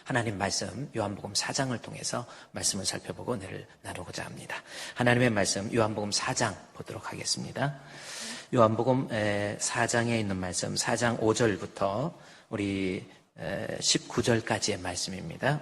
하나님 말씀 요한복음 4장을 통해서 말씀을 살펴보고 은혜를 나누고자 합니다. 하나님의 말씀 요한복음 4장 보도록 하겠습니다. 요한복음 4장에 있는 말씀 4장 5절부터 우리 19절까지의 말씀입니다.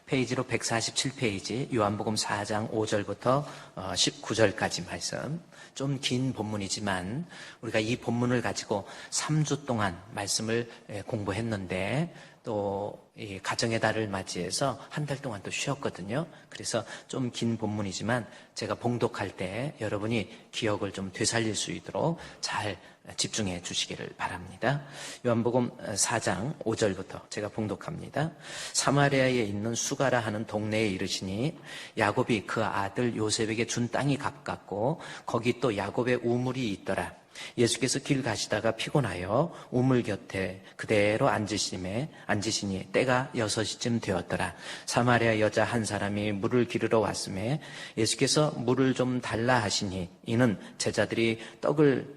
페이지로 147페이지 요한복음 4장 5절부터 19절까지 말씀. 좀 긴 본문이지만 우리가 이 본문을 가지고 3주 동안 말씀을 공부했는데 또 이 가정의 달을 맞이해서 한 달 동안 또 쉬었거든요. 그래서 좀 긴 본문이지만 제가 봉독할 때 여러분이 기억을 좀 되살릴 수 있도록 잘 집중해 주시기를 바랍니다. 요한복음 4장 5절부터 제가 봉독합니다. 사마리아에 있는 수가라 하는 동네에 이르시니 야곱이 그 아들 요셉에게 준 땅이 가깝고 거기 또 야곱의 우물이 있더라. 예수께서 길 가시다가 피곤하여 우물 곁에 그대로 앉으시니 때가 6시쯤 되었더라. 사마리아 여자 한 사람이 물을 기르러 왔음에 예수께서 물을 좀 달라 하시니 이는 제자들이 떡을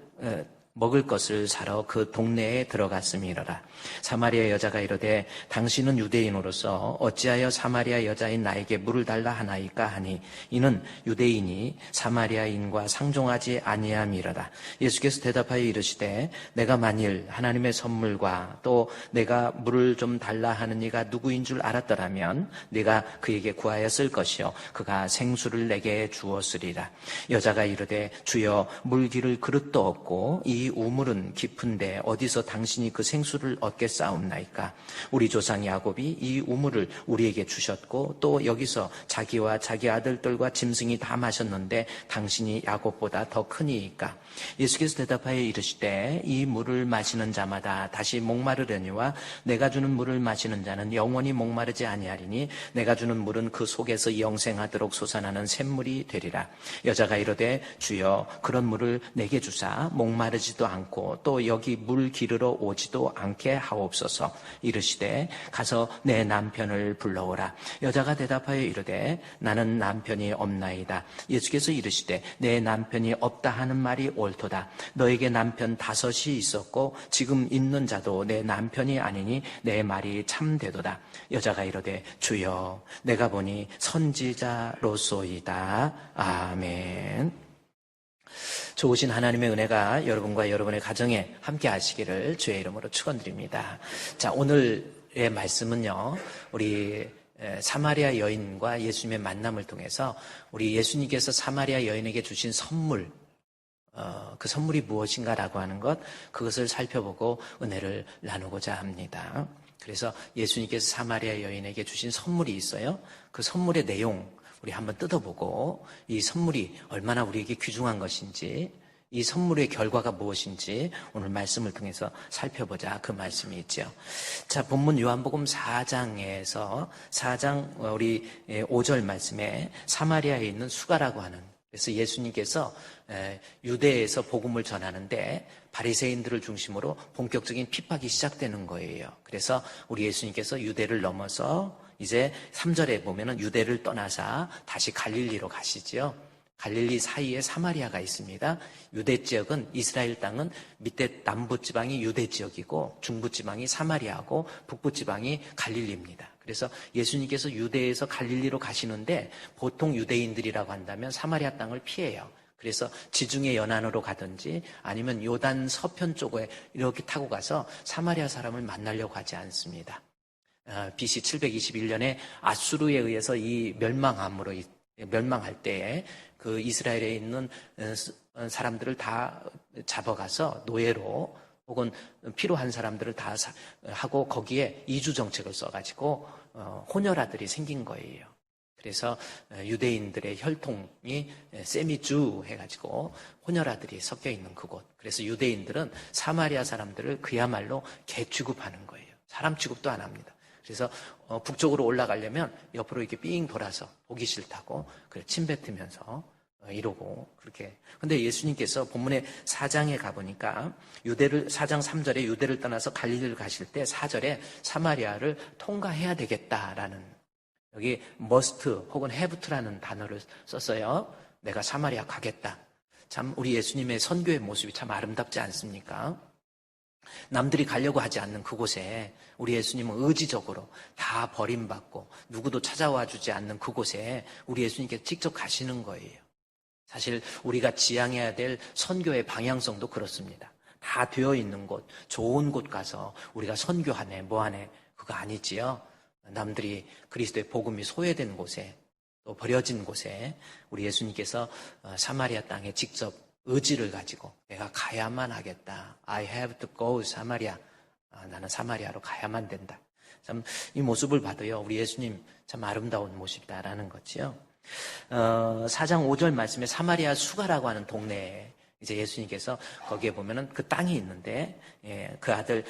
먹을 것을 사러 그 동네에 들어갔음이로라. 사마리아 여자가 이르되 당신은 유대인으로서 어찌하여 사마리아 여자인 나에게 물을 달라 하나이까 하니 이는 유대인이 사마리아인과 상종하지 아니함이로라. 예수께서 대답하여 이르시되 내가 만일 하나님의 선물과 또 내가 물을 좀 달라 하는 이가 누구인 줄 알았더라면 네가 그에게 구하였을 것이요 그가 생수를 내게 주었으리라. 여자가 이르되 주여 물 기를 그릇도 없고 이 우물은 깊은데 어디서 당신이 그 생수를 얻겠사옵나이까. 우리 조상 야곱이 이 우물을 우리에게 주셨고 또 여기서 자기와 자기 아들들과 짐승이 다 마셨는데 당신이 야곱보다 더 크니이까. 예수께서 대답하여 이르시되 이 물을 마시는 자마다 다시 목마르려니와 내가 주는 물을 마시는 자는 영원히 목마르지 아니하리니 내가 주는 물은 그 속에서 영생하도록 솟아나는 샘물이 되리라. 여자가 이르되 주여 그런 물을 내게 주사 목마르지도 않고 또 여기 물 기르러 오지도 않게 하옵소서. 이르시되 가서 내 남편을 불러오라. 여자가 대답하여 이르되 나는 남편이 없나이다. 예수께서 이르시되 내 남편이 없다 하는 말이 옳도다. 너에게 남편 5이 있었고 지금 있는 자도 내 남편이 아니니 내 말이 참되도다. 여자가 이르되 주여 내가 보니 선지자로소이다. 아멘. 좋으신 하나님의 은혜가 여러분과 여러분의 가정에 함께 하시기를 주의 이름으로 축원드립니다. 자, 오늘의 말씀은요, 우리 사마리아 여인과 예수님의 만남을 통해서 우리 예수님께서 사마리아 여인에게 주신 선물, 그 선물이 무엇인가라고 하는 것, 그것을 살펴보고 은혜를 나누고자 합니다. 그래서 예수님께서 사마리아 여인에게 주신 선물이 있어요. 그 선물의 내용 우리 한번 뜯어보고 이 선물이 얼마나 우리에게 귀중한 것인지, 이 선물의 결과가 무엇인지 오늘 말씀을 통해서 살펴보자, 그 말씀이 있죠. 자, 본문 요한복음 4장에서 4장 우리 5절 말씀에 사마리아에 있는 수가라고 하는, 그래서 예수님께서 유대에서 복음을 전하는데 바리새인들을 중심으로 본격적인 핍박이 시작되는 거예요. 그래서 우리 예수님께서 유대를 넘어서 이제 3절에 보면은 유대를 떠나사 다시 갈릴리로 가시지요. 갈릴리 사이에 사마리아가 있습니다. 유대 지역은, 이스라엘 땅은 밑에 남부 지방이 유대 지역이고 중부 지방이 사마리아고 북부 지방이 갈릴리입니다. 그래서 예수님께서 유대에서 갈릴리로 가시는데 보통 유대인들이라고 한다면 사마리아 땅을 피해요. 그래서 지중해 연안으로 가든지 아니면 요단 서편 쪽에 이렇게 타고 가서 사마리아 사람을 만나려고 하지 않습니다. BC 721년에 아수르에 의해서 이 멸망할 때에 그 이스라엘에 있는 사람들을 다 잡아가서 노예로 혹은 필요한 사람들을 다 하고 거기에 이주 정책을 써가지고 혼혈아들이 생긴 거예요. 그래서 유대인들의 혈통이 세미주 해가지고 혼혈아들이 섞여 있는 그곳. 그래서 유대인들은 사마리아 사람들을 그야말로 개 취급하는 거예요. 사람 취급도 안 합니다. 그래서 북쪽으로 올라가려면 옆으로 이렇게 삥 돌아서 보기 싫다고 침 뱉으면서 이러고 그렇게. 근데 예수님께서 본문의 4장에 가보니까 4장 3절에 유대를 떠나서 갈릴리를 가실 때 4절에 사마리아를 통과해야 되겠다라는, 여기 must 혹은 have to라는 단어를 썼어요. 내가 사마리아 가겠다. 참 우리 예수님의 선교의 모습이 참 아름답지 않습니까? 남들이 가려고 하지 않는 그곳에 우리 예수님은 의지적으로 다 버림받고 누구도 찾아와 주지 않는 그곳에 우리 예수님께서 직접 가시는 거예요. 사실 우리가 지향해야 될 선교의 방향성도 그렇습니다. 다 되어 있는 곳, 좋은 곳 가서 우리가 선교하네, 뭐하네, 그거 아니지요. 남들이 그리스도의 복음이 소외된 곳에, 또 버려진 곳에 우리 예수님께서 사마리아 땅에 직접 의지를 가지고 내가 가야만 하겠다. I have to go 사마리아. 나는 사마리아로 가야만 된다. 참 이 모습을 봐도요, 우리 예수님 참 아름다운 모습이다라는 거지요. 4장 5절 말씀에 사마리아 수가라고 하는 동네에 이제 예수님께서 거기에 보면은 그 땅이 있는데, 그 아들,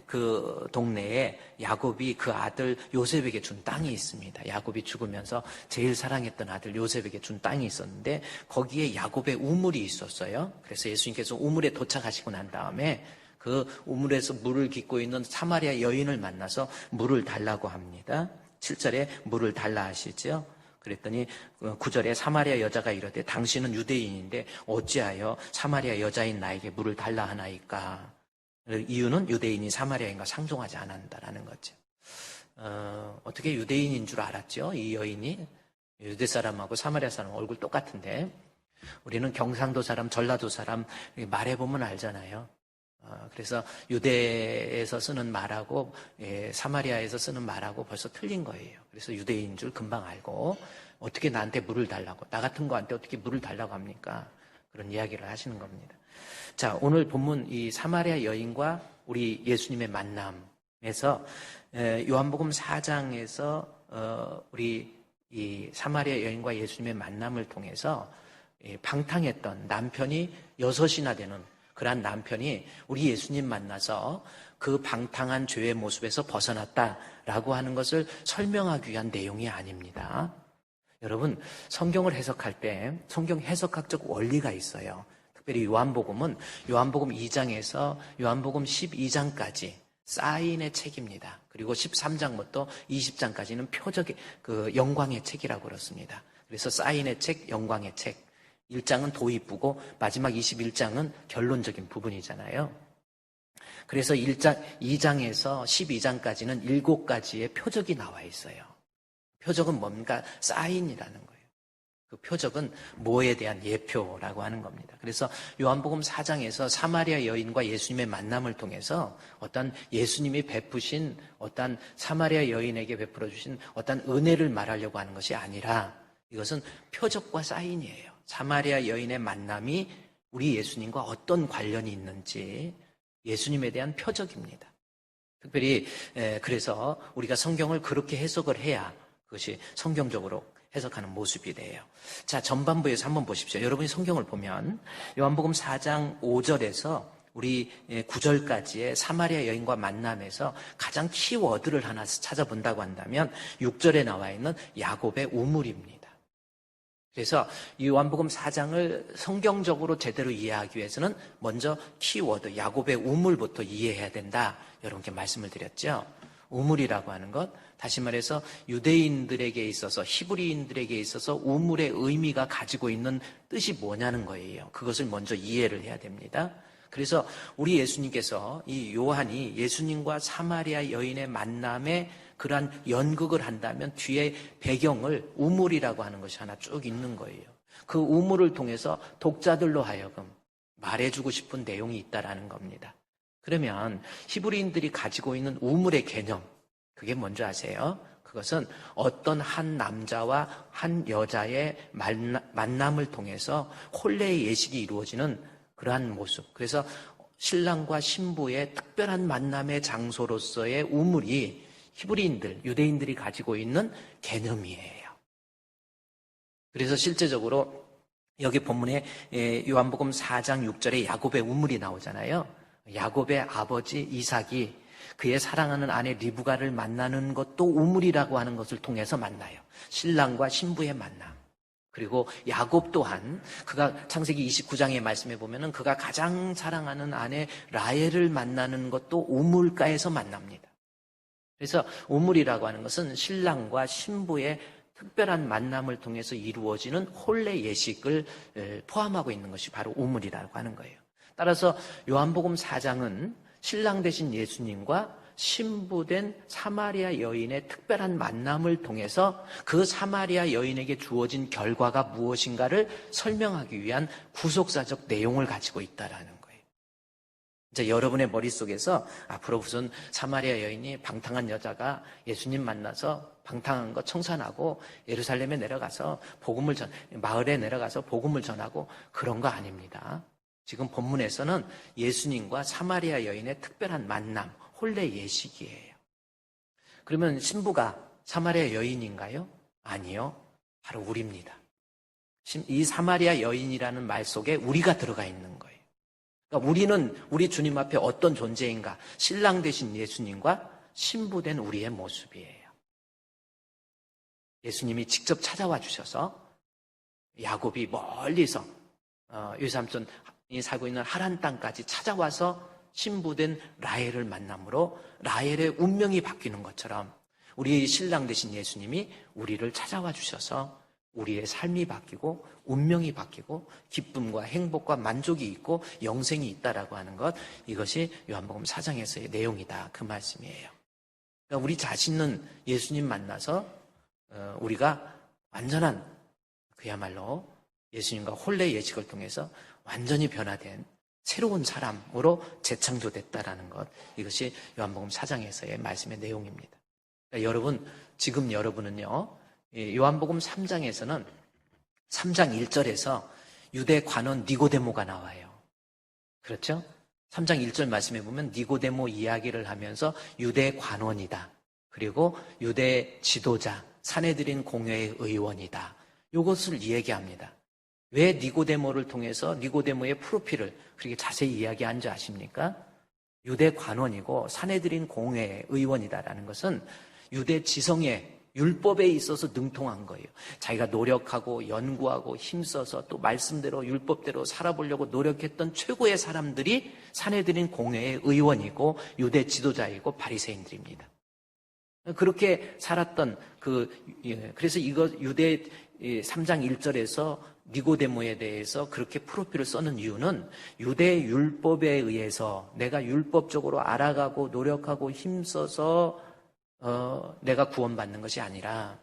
그 동네에 야곱이 그 아들 요셉에게 준 땅이 있습니다. 야곱이 죽으면서 제일 사랑했던 아들 요셉에게 준 땅이 있었는데, 거기에 야곱의 우물이 있었어요. 그래서 예수님께서 우물에 도착하시고 난 다음에 그 우물에서 물을 깃고 있는 사마리아 여인을 만나서 물을 달라고 합니다. 7절에 물을 달라 하시죠. 그랬더니 9절에 사마리아 여자가 이르되 당신은 유대인인데 어찌하여 사마리아 여자인 나에게 물을 달라 하나이까? 이유는 유대인이 사마리아인과 상종하지 않는다라는 거죠. 어떻게 유대인인 줄 알았죠? 이 여인이 유대 사람하고 사마리아 사람 얼굴 똑같은데, 우리는 경상도 사람, 전라도 사람 말해보면 알잖아요. 그래서 유대에서 쓰는 말하고 사마리아에서 쓰는 말하고 벌써 틀린 거예요. 그래서 유대인인 줄 금방 알고 어떻게 나한테 물을 달라고, 나 같은 거한테 어떻게 물을 달라고 합니까? 그런 이야기를 하시는 겁니다. 자, 오늘 본문 이 사마리아 여인과 우리 예수님의 만남에서 요한복음 4장에서 우리 이 사마리아 여인과 예수님의 만남을 통해서 방탕했던 남편이 6이나 되는 그러한 남편이 우리 예수님 만나서 그 방탕한 죄의 모습에서 벗어났다라고 하는 것을 설명하기 위한 내용이 아닙니다. 여러분, 성경을 해석할 때 성경 해석학적 원리가 있어요. 특별히 요한복음은 요한복음 2장에서 요한복음 12장까지 사인의 책입니다. 그리고 13장부터 20장까지는 표적의 그 영광의 책이라고 그렇습니다. 그래서 사인의 책, 영광의 책. 1장은 도입부고 마지막 21장은 결론적인 부분이잖아요. 그래서 2장에서 12장까지는 7가지의 표적이 나와 있어요. 표적은 뭔가 사인이라는 거예요. 그 표적은 뭐에 대한 예표라고 하는 겁니다. 그래서 요한복음 4장에서 사마리아 여인과 예수님의 만남을 통해서 어떤 예수님이 베푸신 어떤 사마리아 여인에게 베풀어 주신 어떤 은혜를 말하려고 하는 것이 아니라 이것은 표적과 사인이에요. 사마리아 여인의 만남이 우리 예수님과 어떤 관련이 있는지 예수님에 대한 표적입니다. 특별히 그래서 우리가 성경을 그렇게 해석을 해야 그것이 성경적으로 해석하는 모습이 돼요. 자, 전반부에서 한번 보십시오. 여러분이 성경을 보면 요한복음 4장 5절에서 우리 9절까지의 사마리아 여인과 만남에서 가장 키워드를 하나 찾아본다고 한다면 6절에 나와 있는 야곱의 우물입니다. 그래서 이 요한복음 4장을 성경적으로 제대로 이해하기 위해서는 먼저 키워드 야곱의 우물부터 이해해야 된다. 여러분께 말씀을 드렸죠. 우물이라고 하는 것, 다시 말해서 유대인들에게 있어서 히브리인들에게 있어서 우물의 의미가 가지고 있는 뜻이 뭐냐는 거예요. 그것을 먼저 이해를 해야 됩니다. 그래서 우리 예수님께서 이 요한이 예수님과 사마리아 여인의 만남에 그러한 연극을 한다면 뒤에 배경을 우물이라고 하는 것이 하나 쭉 있는 거예요. 그 우물을 통해서 독자들로 하여금 말해주고 싶은 내용이 있다라는 겁니다. 그러면 히브리인들이 가지고 있는 우물의 개념, 그게 뭔지 아세요? 그것은 어떤 한 남자와 한 여자의 만남을 통해서 혼례의 예식이 이루어지는 그러한 모습. 그래서 신랑과 신부의 특별한 만남의 장소로서의 우물이 히브리인들, 유대인들이 가지고 있는 개념이에요. 그래서 실제적으로 여기 본문에 요한복음 4장 6절에 야곱의 우물이 나오잖아요. 야곱의 아버지 이삭이 그의 사랑하는 아내 리브가를 만나는 것도 우물이라고 하는 것을 통해서 만나요. 신랑과 신부의 만남. 그리고 야곱 또한 그가 창세기 29장의 말씀에 보면은 그가 가장 사랑하는 아내 라헬을 만나는 것도 우물가에서 만납니다. 그래서 우물이라고 하는 것은 신랑과 신부의 특별한 만남을 통해서 이루어지는 혼례 예식을 포함하고 있는 것이 바로 우물이라고 하는 거예요. 따라서 요한복음 4장은 신랑 되신 예수님과 신부된 사마리아 여인의 특별한 만남을 통해서 그 사마리아 여인에게 주어진 결과가 무엇인가를 설명하기 위한 구속사적 내용을 가지고 있다라는 거예요. 이제 여러분의 머릿속에서 앞으로 무슨 사마리아 여인이 방탕한 여자가 예수님 만나서 방탕한 거 청산하고 예루살렘에 내려가서 마을에 내려가서 복음을 전하고 그런 거 아닙니다. 지금 본문에서는 예수님과 사마리아 여인의 특별한 만남, 혼례 예식이에요. 그러면 신부가 사마리아 여인인가요? 아니요. 바로 우리입니다. 이 사마리아 여인이라는 말 속에 우리가 들어가 있는 거예요. 그러니까 우리는 우리 주님 앞에 어떤 존재인가? 신랑 되신 예수님과 신부된 우리의 모습이에요. 예수님이 직접 찾아와 주셔서 야곱이 멀리서 외삼촌이 살고 있는 하란 땅까지 찾아와서 신부된 라헬을 만남으로 라헬의 운명이 바뀌는 것처럼 우리 신랑 되신 예수님이 우리를 찾아와 주셔서 우리의 삶이 바뀌고 운명이 바뀌고 기쁨과 행복과 만족이 있고 영생이 있다라고 하는 것, 이것이 요한복음 4장에서의 내용이다, 그 말씀이에요. 그러니까 우리 자신은 예수님 만나서 우리가 완전한, 그야말로 예수님과 혼례 예식을 통해서 완전히 변화된 새로운 사람으로 재창조됐다라는 것, 이것이 요한복음 4장에서의 말씀의 내용입니다. 그러니까 여러분, 지금 여러분은요, 요한복음 3장에서는 3장 1절에서 유대 관원 니고데모가 나와요. 그렇죠? 3장 1절 말씀해 보면 니고데모 이야기를 하면서 유대 관원이다, 그리고 유대 지도자, 산헤드린 공회의 의원이다, 이것을 얘기합니다. 왜 니고데모를 통해서 니고데모의 프로필을 그렇게 자세히 이야기한 줄 아십니까? 유대 관원이고 산헤드린 공회의 의원이다라는 것은 유대 지성의 율법에 있어서 능통한 거예요. 자기가 노력하고 연구하고 힘써서 또 말씀대로 율법대로 살아보려고 노력했던 최고의 사람들이 산헤드린 공회의 의원이고 유대 지도자이고 바리새인들입니다. 그렇게 살았던 그래서 이거 유대 3장 1절에서 니고데모에 대해서 그렇게 프로필을 써는 이유는 유대 율법에 의해서 내가 율법적으로 알아가고 노력하고 힘써서 내가 구원받는 것이 아니라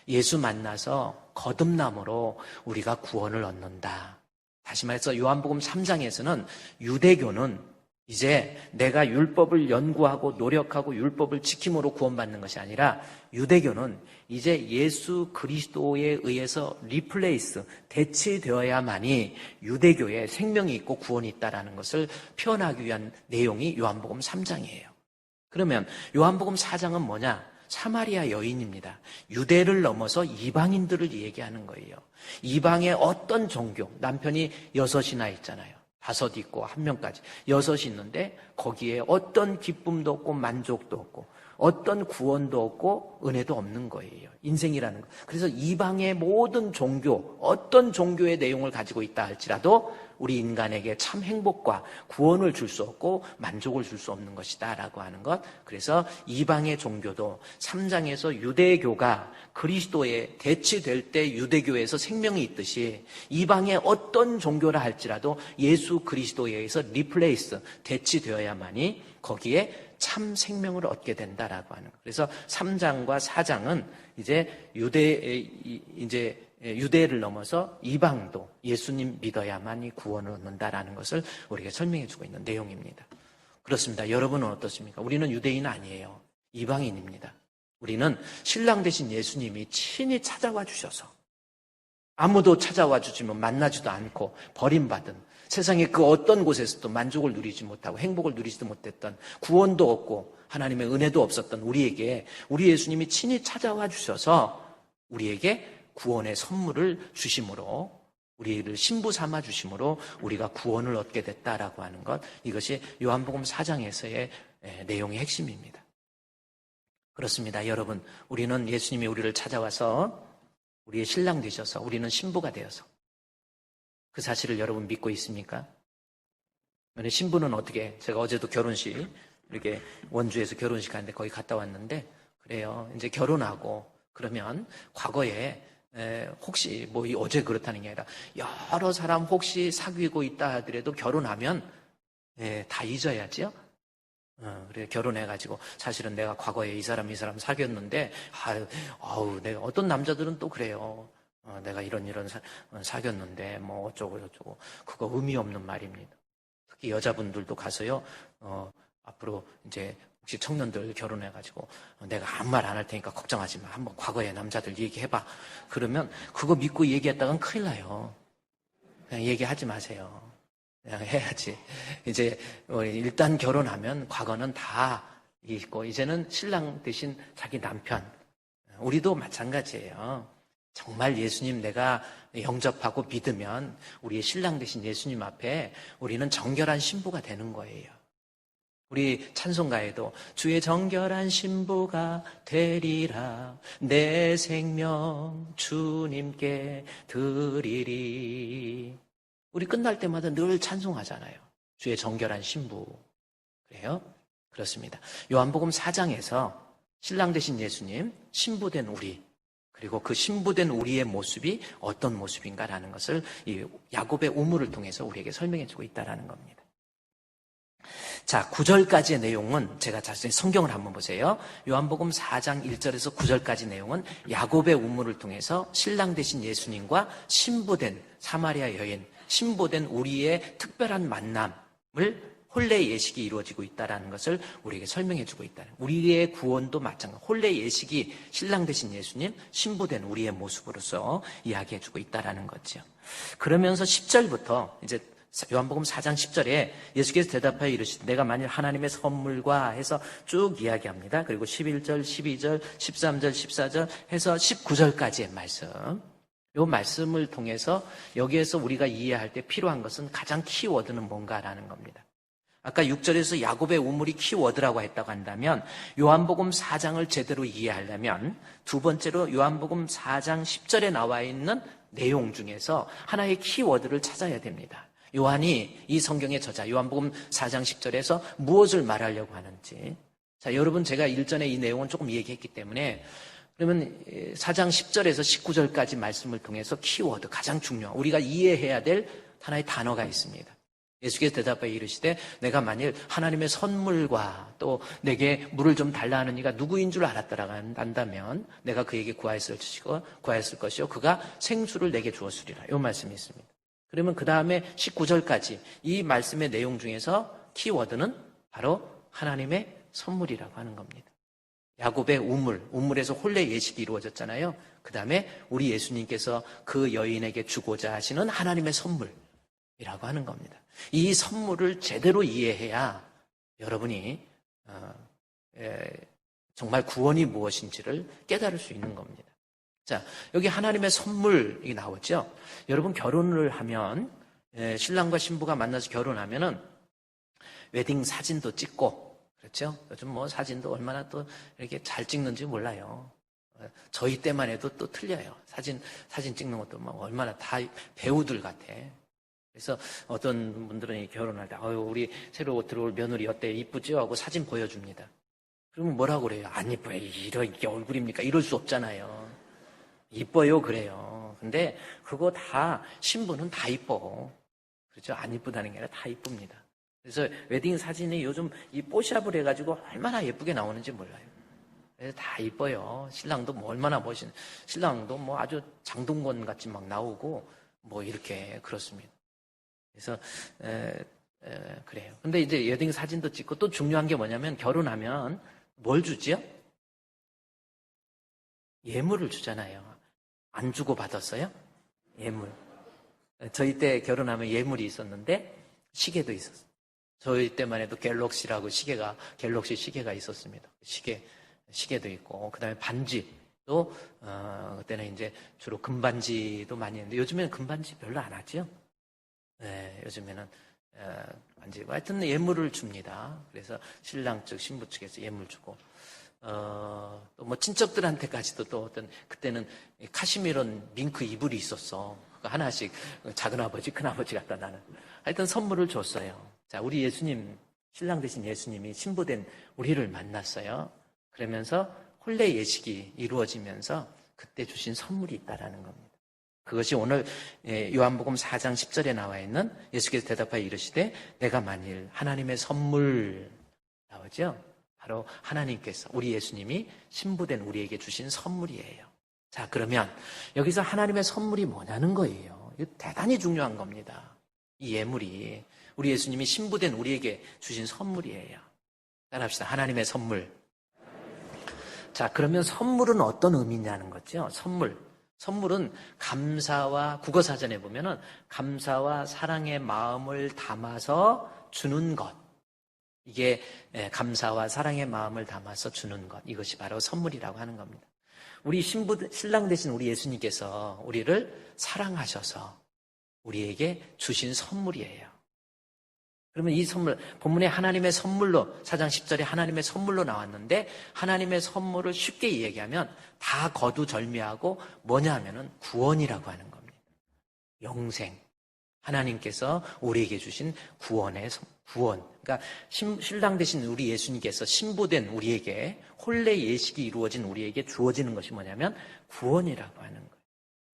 예수 만나서 거듭남으로 우리가 구원을 얻는다. 다시 말해서 요한복음 3장에서는 유대교는 이제 내가 율법을 연구하고 노력하고 율법을 지킴으로 구원받는 것이 아니라 유대교는 이제 예수 그리스도에 의해서 리플레이스, 대체되어야만이 유대교에 생명이 있고 구원이 있다는 것을 표현하기 위한 내용이 요한복음 3장이에요. 그러면 요한복음 4장은 뭐냐? 사마리아 여인입니다. 유대를 넘어서 이방인들을 얘기하는 거예요. 이방의 어떤 종교, 남편이 6이나 있잖아요. 5 있고 1명까지 6이 있는데 거기에 어떤 기쁨도 없고 만족도 없고 어떤 구원도 없고 은혜도 없는 거예요. 인생이라는 거. 그래서 이방의 모든 종교, 어떤 종교의 내용을 가지고 있다 할지라도 우리 인간에게 참 행복과 구원을 줄 수 없고 만족을 줄 수 없는 것이다 라고 하는 것. 그래서 이방의 종교도 3장에서 유대교가 그리스도에 대치될 때 유대교에서 생명이 있듯이 이방의 어떤 종교라 할지라도 예수 그리스도에 의해서 리플레이스, 대치되어야만이 거기에 참 생명을 얻게 된다라고 하는 것. 그래서 3장과 4장은 이제 유대를 넘어서 이방도 예수님 믿어야만이 구원을 얻는다라는 것을 우리에게 설명해 주고 있는 내용입니다. 그렇습니다. 여러분은 어떻습니까? 우리는 유대인 아니에요. 이방인입니다. 우리는 신랑 되신 예수님이 친히 찾아와 주셔서 아무도 찾아와 주지만 만나지도 않고 버림받은 세상의 그 어떤 곳에서도 만족을 누리지 못하고 행복을 누리지도 못했던, 구원도 없고 하나님의 은혜도 없었던 우리에게 우리 예수님이 친히 찾아와 주셔서 우리에게 구원의 선물을 주심으로, 우리를 신부 삼아 주심으로 우리가 구원을 얻게 됐다라고 하는 것, 이것이 요한복음 4장에서의 내용의 핵심입니다. 그렇습니다. 여러분, 우리는 예수님이 우리를 찾아와서 우리의 신랑 되셔서 우리는 신부가 되어서, 그 사실을 여러분 믿고 있습니까? 신부는 어떻게, 제가 어제도 결혼식, 이렇게 원주에서 결혼식 하는데 거기 갔다 왔는데, 그래요. 이제 결혼하고 그러면 과거에 혹시 뭐 어제 그렇다는 게 아니라 여러 사람 혹시 사귀고 있다 하더라도 결혼하면 다 잊어야죠. 그래 결혼해가지고 사실은 내가 과거에 이 사람 사귀었는데 내가 어떤 남자들은 또 그래요. 내가 이런 사귀었는데 뭐 어쩌고 저쩌고 그거 의미 없는 말입니다. 특히 여자분들도 가서요. 앞으로 이제 혹시 청년들 결혼해가지고 내가 아무 말 안 할 테니까 걱정하지 마. 한번 과거의 남자들 얘기해봐. 그러면 그거 믿고 얘기했다간 큰일 나요. 그냥 얘기하지 마세요. 그냥 해야지. 이제 일단 결혼하면 과거는 다 있고 이제는 신랑 대신 자기 남편. 우리도 마찬가지예요. 정말 예수님 내가 영접하고 믿으면 우리의 신랑 대신 예수님 앞에 우리는 정결한 신부가 되는 거예요. 우리 찬송가에도 주의 정결한 신부가 되리라 내 생명 주님께 드리리. 우리 끝날 때마다 늘 찬송하잖아요. 주의 정결한 신부. 그래요? 그렇습니다. 요한복음 4장에서 신랑 되신 예수님, 신부된 우리, 그리고 그 신부된 우리의 모습이 어떤 모습인가라는 것을 이 야곱의 우물을 통해서 우리에게 설명해 주고 있다는 겁니다. 자, 9절까지의 내용은 제가 자세히 성경을 한번 보세요. 요한복음 4장 1절에서 9절까지 내용은 야곱의 우물을 통해서 신랑 되신 예수님과 신부된 사마리아 여인, 신부된 우리의 특별한 만남을 혼례 예식이 이루어지고 있다는 것을 우리에게 설명해 주고 있다는, 우리의 구원도 마찬가지. 혼례 예식이 신랑 되신 예수님, 신부된 우리의 모습으로서 이야기해 주고 있다는 거죠. 그러면서 10절부터 이제 요한복음 4장 10절에 예수께서 대답하여 이르시되 내가 만일 하나님의 선물과 해서 쭉 이야기합니다. 그리고 11절, 12절, 13절, 14절 해서 19절까지의 말씀. 이 말씀을 통해서 여기에서 우리가 이해할 때 필요한 것은 가장 키워드는 뭔가라는 겁니다. 아까 6절에서 야곱의 우물이 키워드라고 했다고 한다면 요한복음 4장을 제대로 이해하려면 두 번째로 요한복음 4장 10절에 나와 있는 내용 중에서 하나의 키워드를 찾아야 됩니다. 요한이 이 성경의 저자 요한복음 4장 10절에서 무엇을 말하려고 하는지. 자, 여러분 제가 일전에 이 내용은 조금 얘기했기 때문에 그러면 4장 10절에서 19절까지 말씀을 통해서 키워드, 가장 중요한 우리가 이해해야 될 하나의 단어가 있습니다. 예수께서 대답하여 이르시되 내가 만일 하나님의 선물과 또 내게 물을 좀 달라 하는 이가 누구인 줄 알았더라고 한다면 내가 그에게 구하였을 것이요 그가 생수를 내게 주었으리라. 이 말씀이 있습니다. 그러면 그 다음에 19절까지 이 말씀의 내용 중에서 키워드는 바로 하나님의 선물이라고 하는 겁니다. 야곱의 우물에서 혼례 예식이 이루어졌잖아요. 그 다음에 우리 예수님께서 그 여인에게 주고자 하시는 하나님의 선물이라고 하는 겁니다. 이 선물을 제대로 이해해야 여러분이 정말 구원이 무엇인지를 깨달을 수 있는 겁니다. 자, 여기 하나님의 선물이 나오죠. 여러분 결혼을 하면 신랑과 신부가 만나서 결혼하면은 웨딩 사진도 찍고 그렇죠? 요즘 뭐 사진도 얼마나 또 이렇게 잘 찍는지 몰라요. 저희 때만 해도 또 틀려요. 사진 찍는 것도 막 얼마나 다 배우들 같아. 그래서 어떤 분들은 결혼할 때 우리 새로 들어올 며느리 어때? 이쁘죠? 하고 사진 보여줍니다. 그러면 뭐라고 그래요? 안 이뻐요. 이렇게 얼굴입니까? 이럴 수 없잖아요. 이뻐요 그래요. 근데 그거 다 신부는 다 이뻐. 그렇죠? 안 이쁘다는 게 아니라 다 이쁩니다. 그래서 웨딩 사진이 요즘 이 뽀샵을 해가지고 얼마나 예쁘게 나오는지 몰라요. 그래서 다 이뻐요. 신랑도 뭐 얼마나 신랑도 뭐 아주 장동건 같이 막 나오고 뭐 이렇게 그렇습니다. 그래서 그래요. 근데 이제 웨딩 사진도 찍고 또 중요한 게 뭐냐면 결혼하면 뭘 주지요? 예물을 주잖아요. 안 주고 받았어요? 예물. 저희 때 결혼하면 예물이 있었는데 시계도 있었어요. 저희 때만 해도 갤럭시라고 갤럭시 시계가 있었습니다. 시계도 있고, 그 다음에 반지도, 그때는 이제 주로 금반지도 많이 했는데, 요즘에는 금반지 별로 안 하죠? 네, 요즘에는, 반지고, 하여튼 예물을 줍니다. 그래서 신랑 측, 신부 측에서 예물 주고, 또 뭐 친척들한테까지도 또 그때는 카시미론 밍크 이불이 있었어. 그거 하나씩 작은아버지, 큰아버지 갖다 나는. 하여튼 선물을 줬어요. 자, 우리 예수님, 신랑 되신 예수님이 신부된 우리를 만났어요. 그러면서 혼례 예식이 이루어지면서 그때 주신 선물이 있다라는 겁니다. 그것이 오늘 요한복음 4장 10절에 나와 있는 예수께서 대답하여 이르시되 내가 만일 하나님의 선물, 나오죠? 바로 하나님께서, 우리 예수님이 신부된 우리에게 주신 선물이에요. 자, 그러면 여기서 하나님의 선물이 뭐냐는 거예요. 이거 대단히 중요한 겁니다. 이 예물이 우리 예수님이 신부된 우리에게 주신 선물이에요. 따라합시다. 하나님의 선물. 자, 그러면 선물은 어떤 의미냐는 거죠. 선물은 감사와, 국어사전에 보면은 감사와 사랑의 마음을 담아서 주는 것. 이게 감사와 사랑의 마음을 담아서 주는 것. 이것이 바로 선물이라고 하는 겁니다. 우리 신랑 되신 우리 예수님께서 우리를 사랑하셔서 우리에게 주신 선물이에요. 그러면 이 선물, 본문에 하나님의 선물로, 4장 10절에 하나님의 선물로 나왔는데, 하나님의 선물을 쉽게 이야기하면 다 거두절미하고 뭐냐 하면은 구원이라고 하는 겁니다. 영생. 하나님께서 우리에게 주신 구원. 그러니까 신랑 되신 우리 예수님께서 신부된 우리에게, 혼례 예식이 이루어진 우리에게 주어지는 것이 뭐냐면 구원이라고 하는 거예요.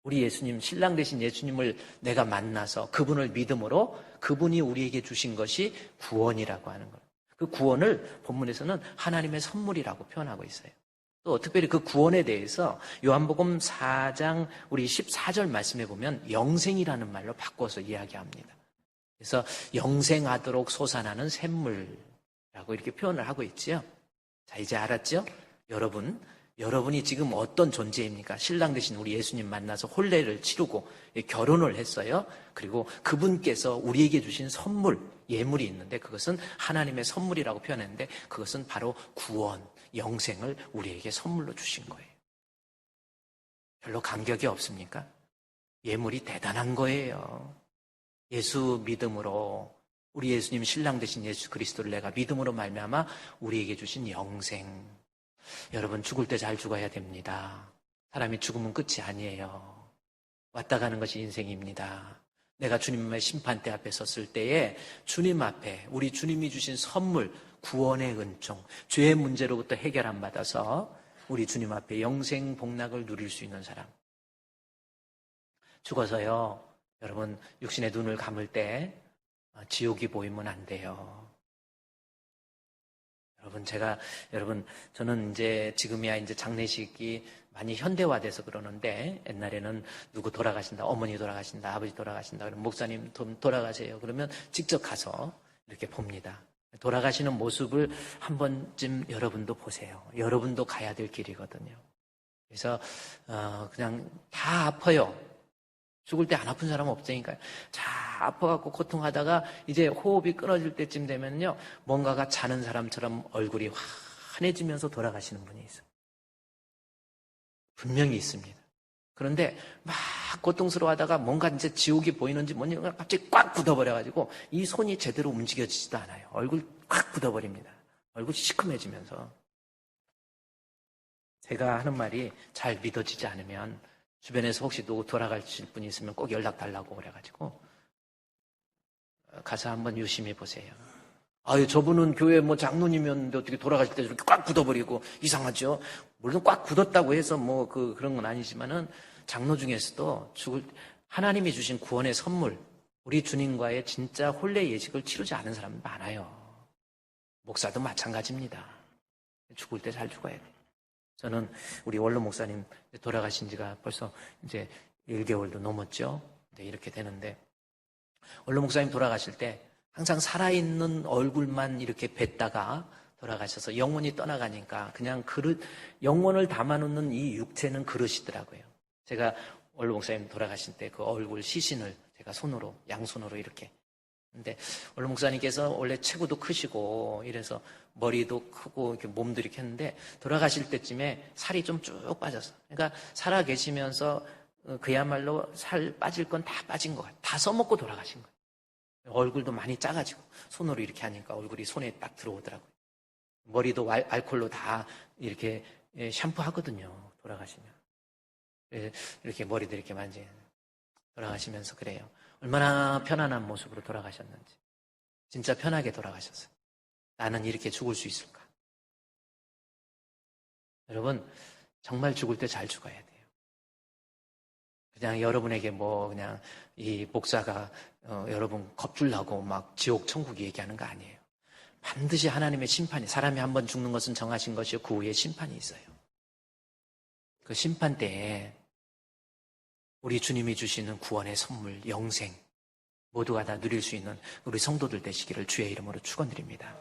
우리 예수님, 신랑 되신 예수님을 내가 만나서 그분을 믿음으로 그분이 우리에게 주신 것이 구원이라고 하는 거예요. 그 구원을 본문에서는 하나님의 선물이라고 표현하고 있어요. 또 특별히 그 구원에 대해서 요한복음 4장 우리 14절 말씀해 보면 영생이라는 말로 바꿔서 이야기합니다. 그래서 영생하도록 솟아나는 샘물이라고 이렇게 표현을 하고 있지요. 자, 이제 알았죠? 여러분이 지금 어떤 존재입니까? 신랑 되신 우리 예수님 만나서 혼례를 치르고 결혼을 했어요. 그리고 그분께서 우리에게 주신 선물, 예물이 있는데 그것은 하나님의 선물이라고 표현했는데 그것은 바로 구원, 영생을 우리에게 선물로 주신 거예요. 별로 감격이 없습니까? 예물이 대단한 거예요. 예수 믿음으로 우리 예수님 신랑 되신 예수 그리스도를 내가 믿음으로 말미암아 우리에게 주신 영생. 여러분 죽을 때 잘 죽어야 됩니다. 사람이 죽으면 끝이 아니에요. 왔다 가는 것이 인생입니다. 내가 주님의 심판대 앞에 섰을 때에 주님 앞에 우리 주님이 주신 선물, 구원의 은총, 죄의 문제로부터 해결함 받아서 우리 주님 앞에 영생 복락을 누릴 수 있는 사람. 죽어서요, 여러분 육신의 눈을 감을 때 지옥이 보이면 안 돼요. 저는 지금이야 장례식이 많이 현대화돼서 그러는데 옛날에는 누구 돌아가신다, 어머니 돌아가신다, 아버지 돌아가신다, 그러면 목사님 돌아가세요. 그러면 직접 가서 이렇게 봅니다. 돌아가시는 모습을 한 번쯤 여러분도 보세요. 여러분도 가야 될 길이거든요. 그래서 그냥 다 아파요. 죽을 때 안 아픈 사람은 없으니까요. 자, 아파갖고 고통하다가 이제 호흡이 끊어질 때쯤 되면요, 뭔가가 자는 사람처럼 얼굴이 환해지면서 돌아가시는 분이 있어요. 분명히 있습니다. 그런데 막 고통스러워하다가 뭔가 이제 지옥이 보이는지 뭔가 갑자기 꽉 굳어버려가지고 이 손이 제대로 움직여지지도 않아요. 얼굴 꽉 굳어버립니다. 얼굴이 시커매지면서. 제가 하는 말이 잘 믿어지지 않으면 주변에서 혹시 누구 돌아가실 분이 있으면 꼭 연락 달라고 그래가지고 가서 한번 유심히 보세요. 아유, 저분은 교회 장로님이었는데 어떻게 돌아가실 때 이렇게 꽉 굳어버리고 이상하죠? 물론 꽉 굳었다고 해서 그런 건 아니지만은 장로 중에서도 하나님이 주신 구원의 선물, 우리 주님과의 진짜 혼례 예식을 치르지 않은 사람은 많아요. 목사도 마찬가지입니다. 죽을 때 잘 죽어야 돼요. 저는 우리 원로 목사님 돌아가신 지가 벌써 이제 1개월도 넘었죠. 이렇게 되는데 원로 목사님 돌아가실 때 항상 살아있는 얼굴만 이렇게 뵀다가 돌아가셔서 영혼이 떠나가니까 그냥 영혼을 담아놓는 이 육체는 그릇이더라고요. 제가 원로 목사님 돌아가신 때 그 얼굴 시신을 제가 양손으로 이렇게. 근데 원로 목사님께서 원래 체구도 크시고 이래서 머리도 크고 이렇게 몸도 이렇게 했는데 돌아가실 때쯤에 살이 좀 쭉 빠졌어. 그러니까 살아 계시면서 그야말로 살 빠질 건 다 빠진 것 같아요. 다 써먹고 돌아가신 거예요. 얼굴도 많이 작아지고 손으로 이렇게 하니까 얼굴이 손에 딱 들어오더라고요. 머리도 알콜로 다 이렇게 샴푸하거든요. 돌아가시면. 이렇게 머리도 이렇게 돌아가시면서 그래요. 얼마나 편안한 모습으로 돌아가셨는지. 진짜 편하게 돌아가셨어요. 나는 이렇게 죽을 수 있을까? 여러분, 정말 죽을 때 잘 죽어야 돼요. 그냥 여러분에게 그냥 이 목사가 여러분 겁줄 나고 막 지옥 천국 얘기하는 거 아니에요. 반드시 하나님의 심판이, 사람이 한 번 죽는 것은 정하신 것이요 그 후에 심판이 있어요. 그 심판 때에 우리 주님이 주시는 구원의 선물, 영생 모두가 다 누릴 수 있는 우리 성도들 되시기를 주의 이름으로 축원드립니다.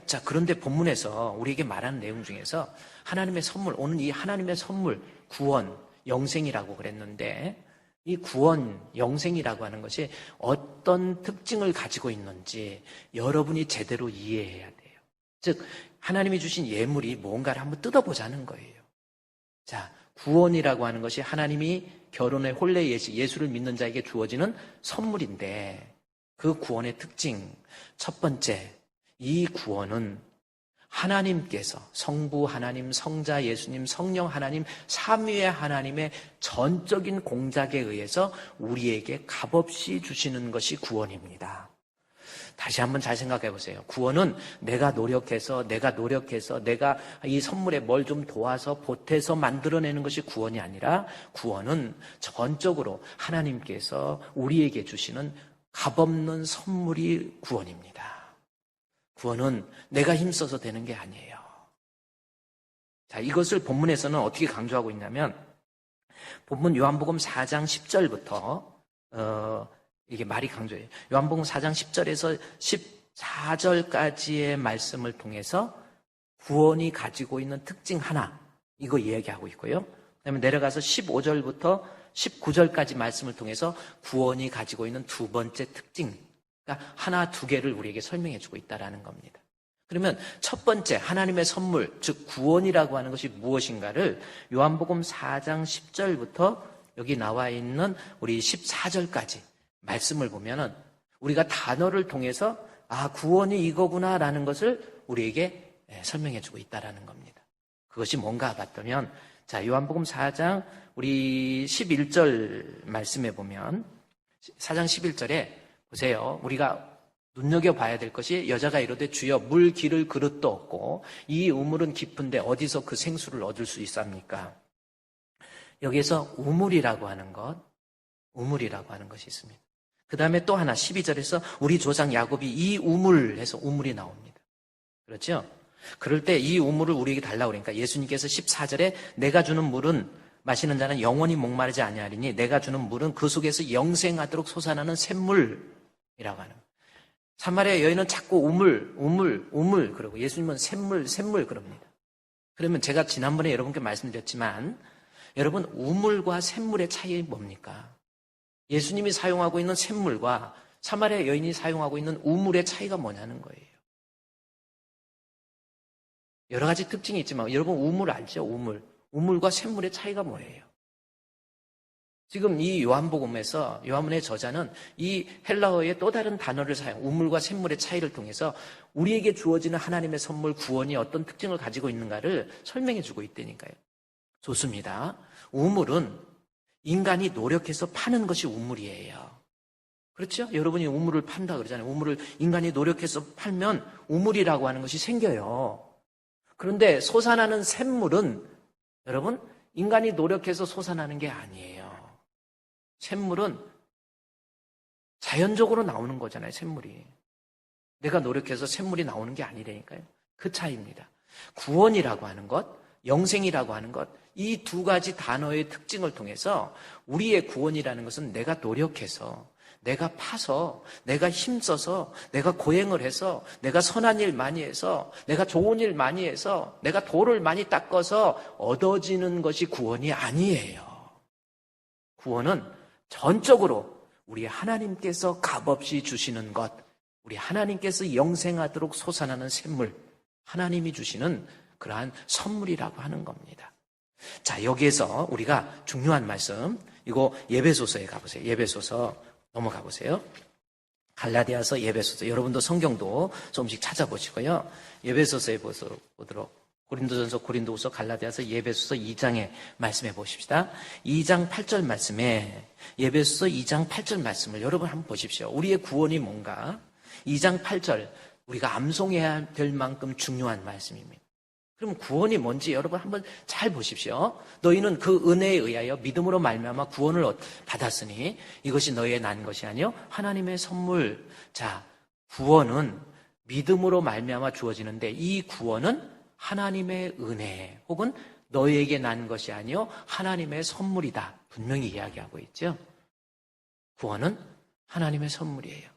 자, 그런데 본문에서 우리에게 말하는 내용 중에서 하나님의 선물, 오늘 이 하나님의 선물, 구원, 영생이라고 그랬는데 이 구원, 영생이라고 하는 것이 어떤 특징을 가지고 있는지 여러분이 제대로 이해해야 돼요. 즉, 하나님이 주신 예물이 뭔가를 한번 뜯어보자는 거예요. 자, 구원이라고 하는 것이 하나님이 결혼의 혼례 예식, 예수를 믿는 자에게 주어지는 선물인데 그 구원의 특징, 첫 번째, 이 구원은 하나님께서 성부 하나님, 성자 예수님, 성령 하나님, 삼위의 하나님의 전적인 공작에 의해서 우리에게 값없이 주시는 것이 구원입니다. 다시 한번 잘 생각해 보세요. 구원은 내가 노력해서 내가 이 선물에 뭘 좀 도와서 보태서 만들어내는 것이 구원이 아니라 구원은 전적으로 하나님께서 우리에게 주시는 값없는 선물이 구원입니다. 구원은 내가 힘써서 되는 게 아니에요. 자, 이것을 본문에서는 어떻게 강조하고 있냐면 본문 요한복음 4장 10절부터 이게 말이 강조해요. 요한복음 4장 10절에서 14절까지의 말씀을 통해서 구원이 가지고 있는 특징 하나, 이거 이야기하고 있고요. 그다음에 내려가서 15절부터 19절까지 말씀을 통해서 구원이 가지고 있는 두 번째 특징, 그러니까 하나, 두 개를 우리에게 설명해 주고 있다는 겁니다. 그러면 첫 번째 하나님의 선물, 즉 구원이라고 하는 것이 무엇인가를 요한복음 4장 10절부터 여기 나와 있는 우리 14절까지 말씀을 보면은 우리가 단어를 통해서 구원이 이거구나라는 것을 우리에게 설명해 주고 있다는 겁니다. 그것이 뭔가 봤다면 자, 요한복음 4장 우리 11절 말씀에 보면 4장 11절에 보세요. 우리가 눈여겨봐야 될 것이 여자가 이르되 주여 물 기를 그릇도 없고 이 우물은 깊은데 어디서 그 생수를 얻을 수 있습니까? 여기에서 우물이라고 하는 것이 있습니다. 그 다음에 또 하나 12절에서 우리 조상 야곱이 이 우물 해서 우물이 나옵니다. 그렇죠? 그럴 때 이 우물을 우리에게 달라고 그러니까 예수님께서 14절에 내가 주는 물은 마시는 자는 영원히 목마르지 아니하리니 내가 주는 물은 그 속에서 영생하도록 솟아나는 샘물 이라고 하는. 사마리아 여인은 자꾸 우물 그러고 예수님은 샘물 그럽니다. 그러면 제가 지난번에 여러분께 말씀드렸지만 여러분 우물과 샘물의 차이가 뭡니까? 예수님이 사용하고 있는 샘물과 사마리아 여인이 사용하고 있는 우물의 차이가 뭐냐는 거예요. 여러 가지 특징이 있지만 여러분 우물 알죠? 우물과 샘물의 차이가 뭐예요? 지금 이 요한복음에서 요한문의 저자는 이 헬라어의 또 다른 단어를 사용, 우물과 샘물의 차이를 통해서 우리에게 주어지는 하나님의 선물 구원이 어떤 특징을 가지고 있는가를 설명해 주고 있다니까요. 좋습니다. 우물은 인간이 노력해서 파는 것이 우물이에요. 그렇죠? 여러분이 우물을 판다 그러잖아요. 우물을 인간이 노력해서 팔면 우물이라고 하는 것이 생겨요. 그런데 솟아나는 샘물은 여러분 인간이 노력해서 솟아나는 게 아니에요. 샘물은 자연적으로 나오는 거잖아요. 샘물이. 내가 노력해서 샘물이 나오는 게 아니라니까요. 그 차이입니다. 구원이라고 하는 것, 영생이라고 하는 것, 이 두 가지 단어의 특징을 통해서 우리의 구원이라는 것은 내가 노력해서, 내가 파서, 내가 힘써서, 내가 고행을 해서, 내가 선한 일 많이 해서, 내가 좋은 일 많이 해서, 내가 돌을 많이 닦아서 얻어지는 것이 구원이 아니에요. 구원은 전적으로 우리 하나님께서 값없이 주시는 것, 우리 하나님께서 영생하도록 솟아나는 샘물, 하나님이 주시는 그러한 선물이라고 하는 겁니다. 자, 여기에서 우리가 중요한 말씀, 이거 예배소서에 가보세요. 예배소서 넘어가 보세요. 갈라디아서, 예배소서. 여러분도 성경도 조금씩 찾아보시고요. 예배소서에 보도록. 고린도전서, 고린도후서, 갈라디아서, 예배소서 2장에 말씀해 보십시다. 2장 8절 말씀에 예배소서 2장 8절 말씀을 여러분 한번 보십시오. 우리의 구원이 뭔가? 2장 8절 우리가 암송해야 될 만큼 중요한 말씀입니다. 그럼 구원이 뭔지 여러분 한번 잘 보십시오. 너희는 그 은혜에 의하여 믿음으로 말미암아 구원을 받았으니 이것이 너희의 난 것이 아니요 하나님의 선물. 자, 구원은 믿음으로 말미암아 주어지는데 이 구원은 하나님의 은혜 혹은 너희에게 난 것이 아니요 하나님의 선물이다. 분명히 이야기하고 있죠. 구원은 하나님의 선물이에요.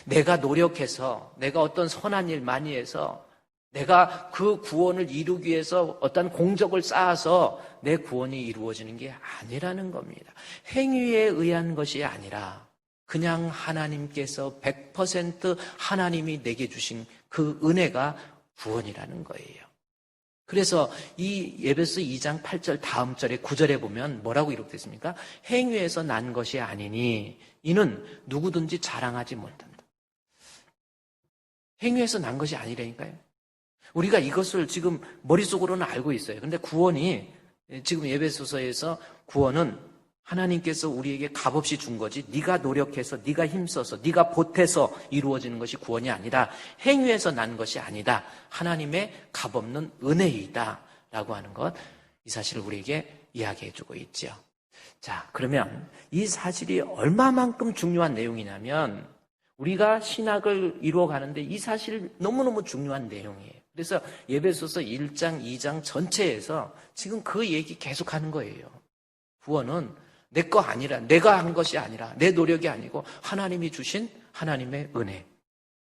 내가 노력해서 내가 어떤 선한 일 많이 해서 내가 그 구원을 이루기 위해서 어떤 공적을 쌓아서 내 구원이 이루어지는 게 아니라는 겁니다. 행위에 의한 것이 아니라 그냥 하나님께서 100% 하나님이 내게 주신 그 은혜가 구원이라는 거예요. 그래서 이 에베소 2장 8절 다음 절에 9절에 보면 뭐라고 이렇게 됐습니까? 행위에서 난 것이 아니니 이는 누구든지 자랑하지 못한다. 행위에서 난 것이 아니라니까요. 우리가 이것을 지금 머릿속으로는 알고 있어요. 그런데 구원이 지금 에베소서에서 구원은 하나님께서 우리에게 값없이 준 거지 네가 노력해서 네가 힘써서 네가 보태서 이루어지는 것이 구원이 아니라 행위에서 난 것이 아니다. 하나님의 값없는 은혜이다 라고 하는 것, 이 사실을 우리에게 이야기해 주고 있죠. 자, 그러면 이 사실이 얼마만큼 중요한 내용이냐면 우리가 신학을 이루어가는데 이 사실 너무너무 중요한 내용이에요. 그래서 에베소서 1장, 2장 전체에서 지금 그 얘기 계속하는 거예요. 구원은 내 거 아니라, 내가 한 것이 아니라, 내 노력이 아니고 하나님이 주신 하나님의 은혜.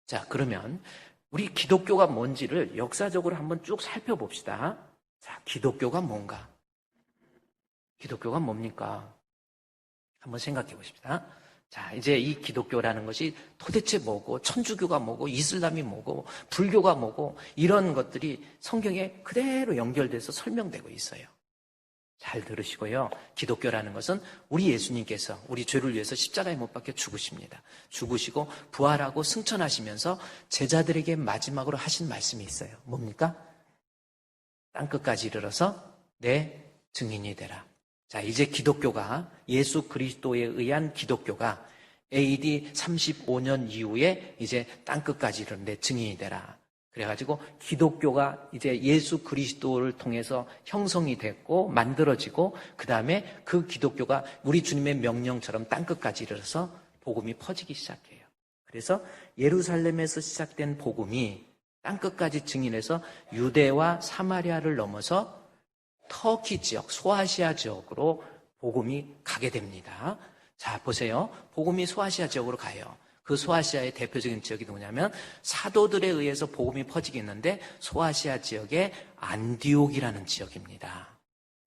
자, 그러면 우리 기독교가 뭔지를 역사적으로 한번 쭉 살펴봅시다. 자, 기독교가 뭔가? 기독교가 뭡니까? 한번 생각해 보십시다. 자, 이제 이 기독교라는 것이 도대체 뭐고, 천주교가 뭐고, 이슬람이 뭐고, 불교가 뭐고, 이런 것들이 성경에 그대로 연결돼서 설명되고 있어요. 잘 들으시고요. 기독교라는 것은 우리 예수님께서 우리 죄를 위해서 십자가에 못 박혀 죽으십니다. 죽으시고 부활하고 승천하시면서 제자들에게 마지막으로 하신 말씀이 있어요. 뭡니까? 땅끝까지 이르러서 내 증인이 되라. 자, 이제 기독교가 예수 그리스도에 의한 기독교가 AD 35년 이후에 이제 땅끝까지 이르는 내 증인이 되라. 그래가지고 기독교가 이제 예수 그리스도를 통해서 형성이 됐고 만들어지고 그 다음에 그 기독교가 우리 주님의 명령처럼 땅끝까지 이르러서 복음이 퍼지기 시작해요. 그래서 예루살렘에서 시작된 복음이 땅끝까지 증인해서 유대와 사마리아를 넘어서 터키 지역, 소아시아 지역으로 복음이 가게 됩니다. 자, 보세요. 복음이 소아시아 지역으로 가요. 그 소아시아의 대표적인 지역이 누구냐면 사도들에 의해서 복음이 퍼지게 했는데 소아시아 지역의 안디옥이라는 지역입니다.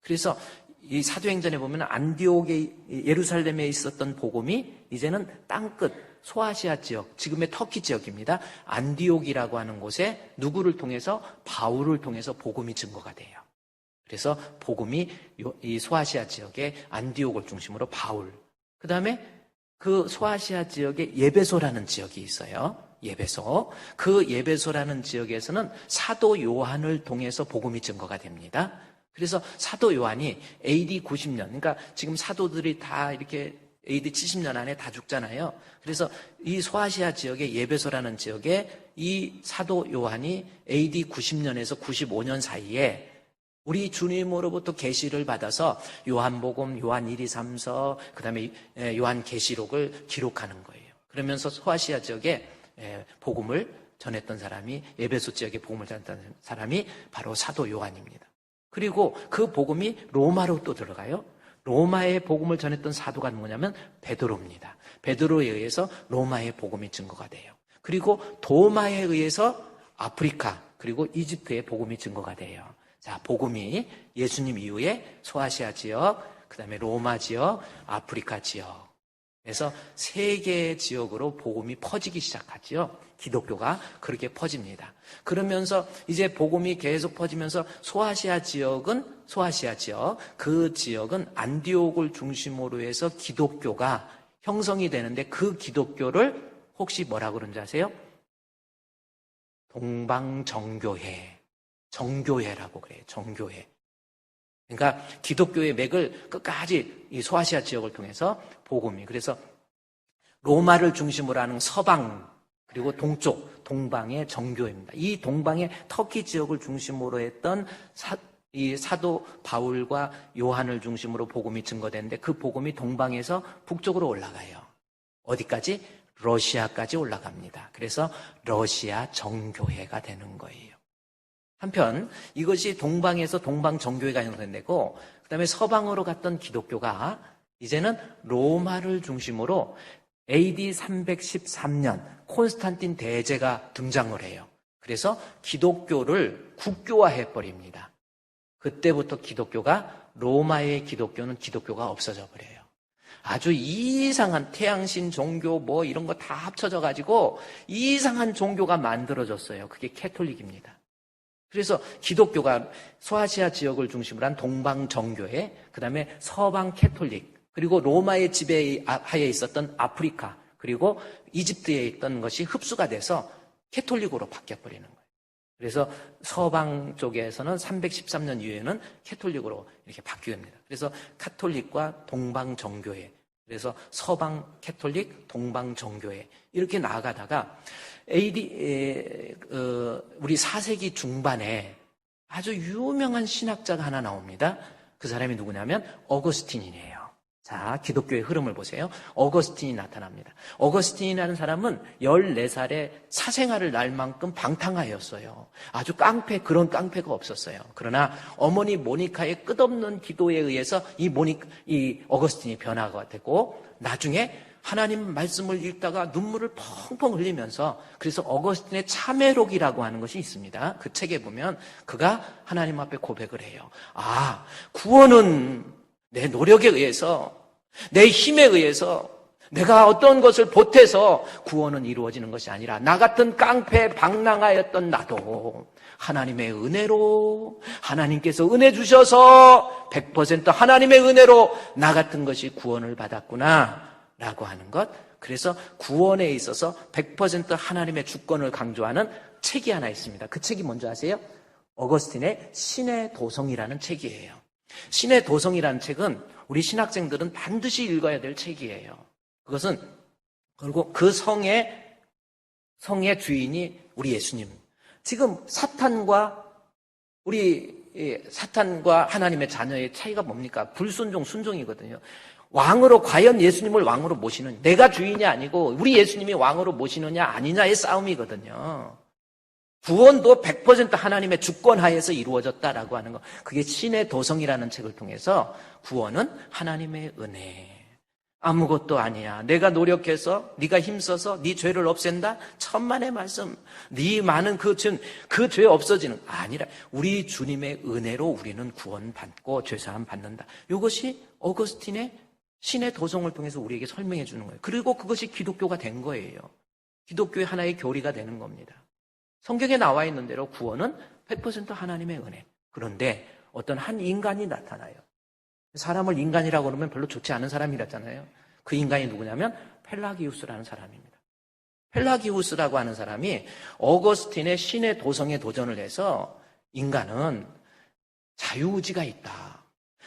그래서 이 사도행전에 보면 안디옥의 예루살렘에 있었던 복음이 이제는 땅끝 소아시아 지역, 지금의 터키 지역입니다. 안디옥이라고 하는 곳에 누구를 통해서? 바울을 통해서 복음이 증거가 돼요. 그래서 복음이 이 소아시아 지역의 안디옥을 중심으로 바울, 그 다음에 그 소아시아 지역에 예베소라는 지역이 있어요. 예베소. 그 예베소라는 지역에서는 사도 요한을 통해서 복음이 증거가 됩니다. 그래서 사도 요한이 AD 90년, 그러니까 지금 사도들이 다 이렇게 AD 70년 안에 다 죽잖아요. 그래서 이 소아시아 지역의 예베소라는 지역에 이 사도 요한이 AD 90년에서 95년 사이에 우리 주님으로부터 계시를 받아서 요한복음, 요한 1, 2, 3서, 그 다음에 요한계시록을 기록하는 거예요. 그러면서 소아시아 지역에 복음을 전했던 사람이, 에베소 지역에 복음을 전했던 사람이 바로 사도 요한입니다. 그리고 그 복음이 로마로 또 들어가요. 로마의 복음을 전했던 사도가 뭐냐면 베드로입니다. 베드로에 의해서 로마의 복음이 증거가 돼요. 그리고 도마에 의해서 아프리카 그리고 이집트의 복음이 증거가 돼요. 자, 복음이 예수님 이후에 소아시아 지역, 그 다음에 로마 지역, 아프리카 지역. 그래서 세 개의 지역으로 복음이 퍼지기 시작하죠. 기독교가 그렇게 퍼집니다. 그러면서 이제 복음이 계속 퍼지면서 소아시아 지역은 소아시아 지역, 그 지역은 안디옥을 중심으로 해서 기독교가 형성이 되는데 그 기독교를 혹시 뭐라고 그러는지 아세요? 동방정교회. 정교회라고 그래요. 정교회. 그러니까 기독교의 맥을 끝까지 이 소아시아 지역을 통해서 복음이. 그래서 로마를 중심으로 하는 서방 그리고 동쪽, 동방의 정교회입니다. 이 동방의 터키 지역을 중심으로 했던 이 사도 바울과 요한을 중심으로 복음이 증거되는데 그 복음이 동방에서 북쪽으로 올라가요. 어디까지? 러시아까지 올라갑니다. 그래서 러시아 정교회가 되는 거예요. 한편 이것이 동방에서 동방 정교회가 형성되고 그다음에 서방으로 갔던 기독교가 이제는 로마를 중심으로 AD 313년 콘스탄틴 대제가 등장을 해요. 그래서 기독교를 국교화해 버립니다. 그때부터 기독교가 로마의 기독교는 기독교가 없어져 버려요. 아주 이상한 태양신 종교 뭐 이런 거 다 합쳐져 가지고 이상한 종교가 만들어졌어요. 그게 캐톨릭입니다. 그래서 기독교가 소아시아 지역을 중심으로 한 동방 정교회, 그다음에 서방 캐톨릭, 그리고 로마의 지배하에 있었던 아프리카, 그리고 이집트에 있던 것이 흡수가 돼서 캐톨릭으로 바뀌어버리는 거예요. 그래서 서방 쪽에서는 313년 이후에는 캐톨릭으로 이렇게 바뀝니다. 그래서 카톨릭과 동방 정교회, 그래서 서방 캐톨릭, 동방 정교회 이렇게 나아가다가 AD 우리 4세기 중반에 아주 유명한 신학자가 하나 나옵니다. 그 사람이 누구냐면 어거스틴이에요. 자, 기독교의 흐름을 보세요. 어거스틴이 나타납니다. 어거스틴이라는 사람은 14살에 사생활을 날 만큼 방탕하였어요. 아주 그런 깡패가 없었어요. 그러나 어머니 모니카의 끝없는 기도에 의해서 이 어거스틴이 변화가 되고 나중에 하나님 말씀을 읽다가 눈물을 펑펑 흘리면서 그래서 어거스틴의 참회록이라고 하는 것이 있습니다. 그 책에 보면 그가 하나님 앞에 고백을 해요. 아, 구원은 내 노력에 의해서, 내 힘에 의해서, 내가 어떤 것을 보태서 구원은 이루어지는 것이 아니라 나 같은 깡패 방랑하였던 나도 하나님의 은혜로, 하나님께서 은혜 주셔서 100% 하나님의 은혜로 나 같은 것이 구원을 받았구나 라고 하는 것. 그래서 구원에 있어서 100% 하나님의 주권을 강조하는 책이 하나 있습니다. 그 책이 뭔지 아세요? 어거스틴의 신의 도성이라는 책이에요. 신의 도성이라는 책은 우리 신학생들은 반드시 읽어야 될 책이에요. 그것은 그리고 그 성의 주인이 우리 예수님. 지금 사탄과 하나님의 자녀의 차이가 뭡니까? 불순종, 순종이거든요. 왕으로 과연 예수님을 왕으로 모시는 내가 주인이 아니고 우리 예수님이 왕으로 모시느냐 아니냐의 싸움이거든요. 구원도 100% 하나님의 주권 하에서 이루어졌다라고 하는 거. 그게 신의 도성이라는 책을 통해서 구원은 하나님의 은혜. 아무것도 아니야. 내가 노력해서 네가 힘써서 네 죄를 없앤다? 천만의 말씀. 네 많은 그 죄 없어지는 아니라 우리 주님의 은혜로 우리는 구원받고 죄사함 받는다. 이것이 어거스틴의 신의 도성을 통해서 우리에게 설명해 주는 거예요. 그리고 그것이 기독교가 된 거예요. 기독교의 하나의 교리가 되는 겁니다. 성경에 나와 있는 대로 구원은 100% 하나님의 은혜. 그런데 어떤 한 인간이 나타나요. 사람을 인간이라고 그러면 별로 좋지 않은 사람이랬잖아요. 그 인간이 누구냐면 펠라기우스라는 사람입니다. 펠라기우스라고 하는 사람이 어거스틴의 신의 도성에 도전을 해서 인간은 자유의지가 있다.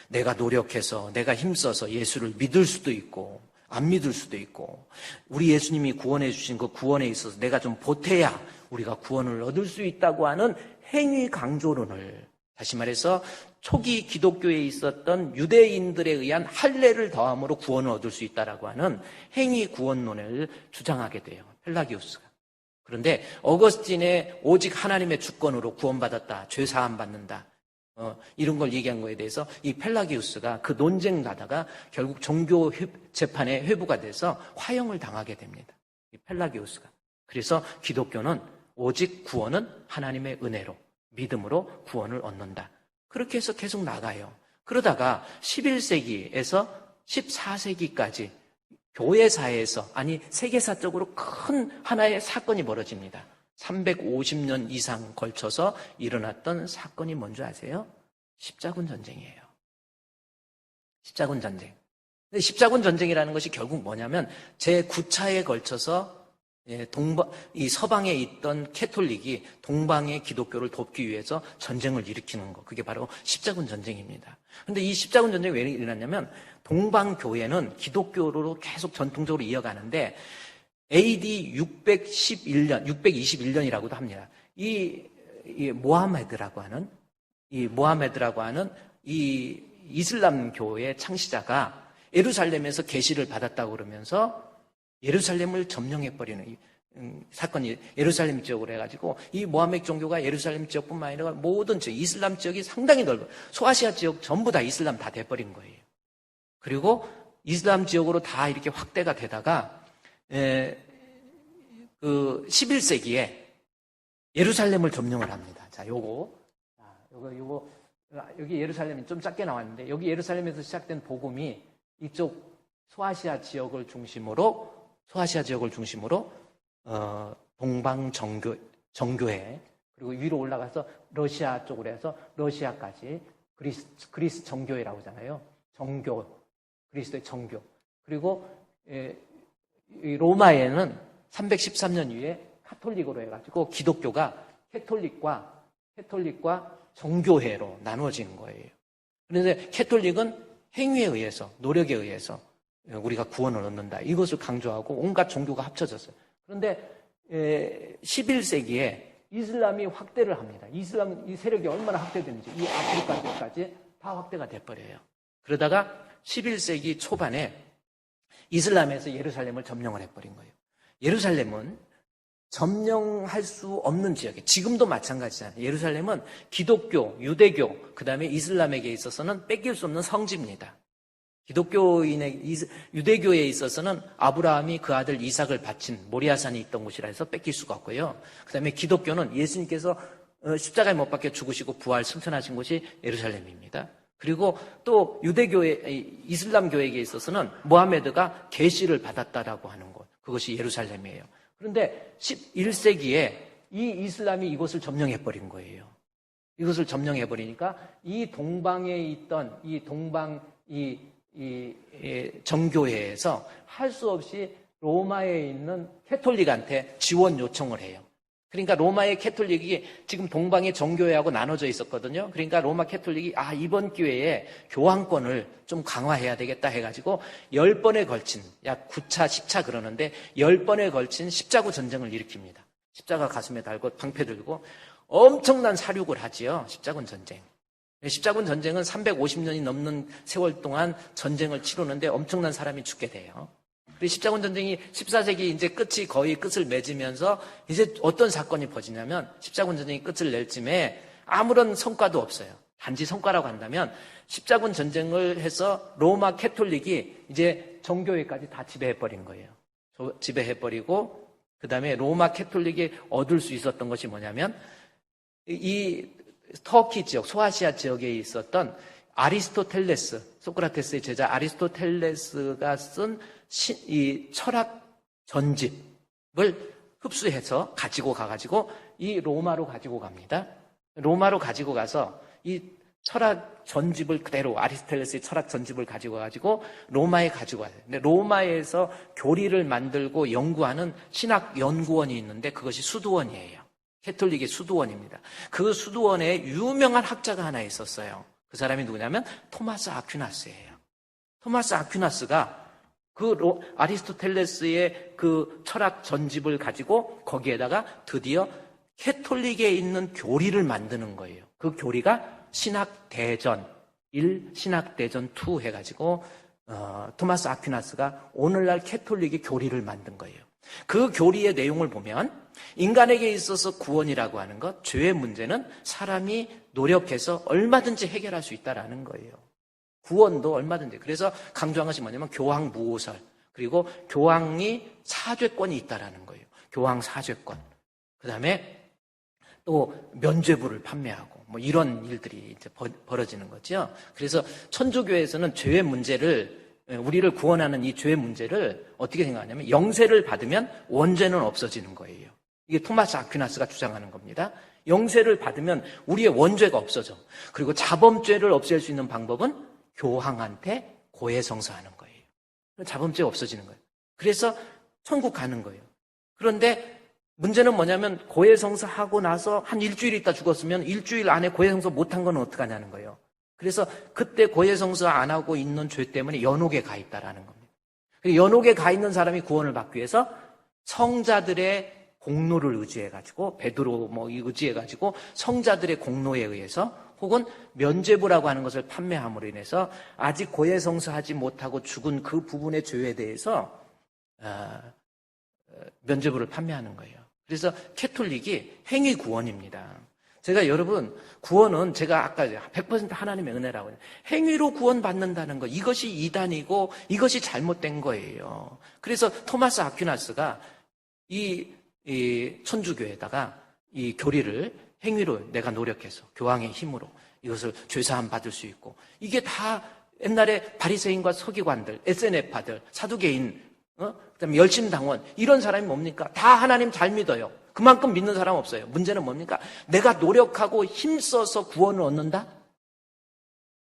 내가 노력해서 내가 힘써서 예수를 믿을 수도 있고 안 믿을 수도 있고 우리 예수님이 구원해 주신 그 구원에 있어서 내가 좀 보태야 우리가 구원을 얻을 수 있다고 하는 행위 강조론을, 다시 말해서 초기 기독교에 있었던 유대인들에 의한 할례를 더함으로 구원을 얻을 수 있다라고 하는 행위 구원론을 주장하게 돼요. 펠라기우스가. 그런데 어거스틴의 오직 하나님의 주권으로 구원받았다, 죄사함 받는다, 이런 걸 얘기한 거에 대해서 이 펠라기우스가 그 논쟁 가다가 결국 종교 재판에 회부가 돼서 화형을 당하게 됩니다. 이 펠라기우스가. 그래서 기독교는 오직 구원은 하나님의 은혜로, 믿음으로 구원을 얻는다. 그렇게 해서 계속 나가요. 그러다가 11세기에서 14세기까지 교회사에서, 아니 세계사적으로 큰 하나의 사건이 벌어집니다. 350년 이상 걸쳐서 일어났던 사건이 뭔지 아세요? 십자군 전쟁이에요. 십자군 전쟁. 십자군 전쟁이라는 것이 결국 뭐냐면 제9차에 걸쳐서 이 서방에 있던 캐톨릭이 동방의 기독교를 돕기 위해서 전쟁을 일으키는 거. 그게 바로 십자군 전쟁입니다. 그런데 이 십자군 전쟁이 왜 일어났냐면 동방 교회는 기독교로 계속 전통적으로 이어가는데 AD 621년이라고도 합니다. 이 모하메드라고 하는 이 이슬람 교의 창시자가 예루살렘에서 계시를 받았다고 그러면서 예루살렘을 점령해버리는 사건이 예루살렘 지역으로 해가지고 이 모하메드 종교가 예루살렘 지역뿐만 아니라 모든 지역, 이슬람 지역이 상당히 넓어요. 소아시아 지역 전부 다 이슬람 다 돼버린 거예요. 그리고 이슬람 지역으로 다 이렇게 확대가 되다가 그 11세기에 예루살렘을 점령을 합니다. 자, 요거 여기 예루살렘이 좀 작게 나왔는데 여기 예루살렘에서 시작된 복음이 이쪽 소아시아 지역을 중심으로 동방 정교회 그리고 위로 올라가서 러시아 쪽으로 해서 러시아까지 그리스 정교회라고 하잖아요. 정교, 그리스도의 정교. 그리고 이 로마에는 313년 이후에 카톨릭으로 해가지고 기독교가 캐톨릭과 정교회로 나누어지는 거예요. 그런데 캐톨릭은 행위에 의해서, 노력에 의해서 우리가 구원을 얻는다. 이것을 강조하고 온갖 종교가 합쳐졌어요. 그런데 11세기에 이슬람이 확대를 합니다. 이슬람 이 세력이 얼마나 확대되는지 이 아프리카 쪽까지 다 확대가 돼버려요. 그러다가 11세기 초반에 이슬람에서 예루살렘을 점령을 해버린 거예요. 예루살렘은 점령할 수 없는 지역이에요. 지금도 마찬가지잖아요. 예루살렘은 기독교, 유대교, 그 다음에 이슬람에게 있어서는 뺏길 수 없는 성지입니다. 유대교에 있어서는 아브라함이 그 아들 이삭을 바친 모리아산이 있던 곳이라 해서 뺏길 수가 없고요. 그 다음에 기독교는 예수님께서 십자가에 못 박혀 죽으시고 부활 승천하신 곳이 예루살렘입니다. 그리고 또 이슬람교에게 있어서는 모하메드가 계시를 받았다라고 하는 곳, 그것이 예루살렘이에요. 그런데 11세기에 이 이슬람이 이곳을 점령해버린 거예요. 이것을 점령해버리니까 이 동방에 있던 정교회에서 할 수 없이 로마에 있는 캐톨릭한테 지원 요청을 해요. 그러니까 로마의 캐톨릭이 지금 동방의 정교회하고 나눠져 있었거든요. 그러니까 로마 캐톨릭이 이번 기회에 교황권을 좀 강화해야 되겠다 해가지고 10번에 걸친, 약 9차, 10차 그러는데 10번에 걸친 십자군 전쟁을 일으킵니다. 십자가 가슴에 달고 방패 들고 엄청난 사륙을 하지요. 십자군 전쟁. 십자군 전쟁은 350년이 넘는 세월 동안 전쟁을 치르는데 엄청난 사람이 죽게 돼요. 십자군 전쟁이 14세기 이제 거의 끝을 맺으면서 이제 어떤 사건이 벌어지냐면 십자군 전쟁이 끝을 낼 쯤에 아무런 성과도 없어요. 단지 성과라고 한다면 십자군 전쟁을 해서 로마 캐톨릭이 이제 정교회까지 다 지배해버린 거예요. 지배해버리고 그 다음에 로마 캐톨릭이 얻을 수 있었던 것이 뭐냐면 이 터키 지역, 소아시아 지역에 있었던 아리스토텔레스, 소크라테스의 제자 아리스토텔레스가 쓴 이 철학 전집을 흡수해서 가지고 가가지고 이 로마로 가지고 갑니다. 로마로 가지고 가서 이 철학 전집을 그대로 아리스토텔레스의 철학 전집을 가지고 가지고 로마에 가지고 가요. 근데 로마에서 교리를 만들고 연구하는 신학 연구원이 있는데 그것이 수도원이에요. 캐톨릭의 수도원입니다. 그 수도원에 유명한 학자가 하나 있었어요. 그 사람이 누구냐면 토마스 아퀴나스예요. 토마스 아퀴나스가 아리스토텔레스의 그 철학 전집을 가지고 거기에다가 드디어 캐톨릭에 있는 교리를 만드는 거예요. 그 교리가 신학대전 1, 신학대전 2 해가지고 토마스 아퀴나스가 오늘날 캐톨릭의 교리를 만든 거예요. 그 교리의 내용을 보면 인간에게 있어서 구원이라고 하는 것, 죄의 문제는 사람이 노력해서 얼마든지 해결할 수 있다라는 거예요. 구원도 얼마든지. 그래서 강조한 것이 뭐냐면 교황 무오설, 그리고 교황이 사죄권이 있다라는 거예요. 교황 사죄권. 그 다음에 또 면죄부를 판매하고 뭐 이런 일들이 이제 벌어지는 거죠. 그래서 천주교에서는 죄의 문제를, 우리를 구원하는 이 죄의 문제를 어떻게 생각하냐면 영세를 받으면 원죄는 없어지는 거예요. 이게 토마스 아퀴나스가 주장하는 겁니다. 영세를 받으면 우리의 원죄가 없어져. 그리고 자범죄를 없앨 수 있는 방법은 교황한테 고해성사하는 거예요. 자범죄가 없어지는 거예요. 그래서 천국 가는 거예요. 그런데 문제는 뭐냐면 고해성사하고 나서 한 일주일 있다 죽었으면 일주일 안에 고해성사 못한 건 어떡하냐는 거예요. 그래서 그때 고해성사 안 하고 있는 죄 때문에 연옥에 가 있다라는 겁니다. 연옥에 가 있는 사람이 구원을 받기 위해서 성자들의 공로를 의지해가지고 베드로 의지해가지고 성자들의 공로에 의해서 혹은 면죄부라고 하는 것을 판매함으로 인해서 아직 고해성사하지 못하고 죽은 그 부분의 죄에 대해서 면죄부를 판매하는 거예요. 그래서 캐톨릭이 행위 구원입니다. 제가 여러분 구원은 제가 아까 100% 하나님의 은혜라고 해요. 행위로 구원받는다는 거 이것이 이단이고 이것이 잘못된 거예요. 그래서 토마스 아퀴나스가 이 천주교에다가 이 교리를 행위로 내가 노력해서 교황의 힘으로 이것을 죄사함 받을 수 있고 이게 다 옛날에 바리새인과 서기관들, SNF파들, 사두개인, 그다음에 열심당원 이런 사람이 뭡니까? 다 하나님 잘 믿어요. 그만큼 믿는 사람 없어요. 문제는 뭡니까? 내가 노력하고 힘써서 구원을 얻는다?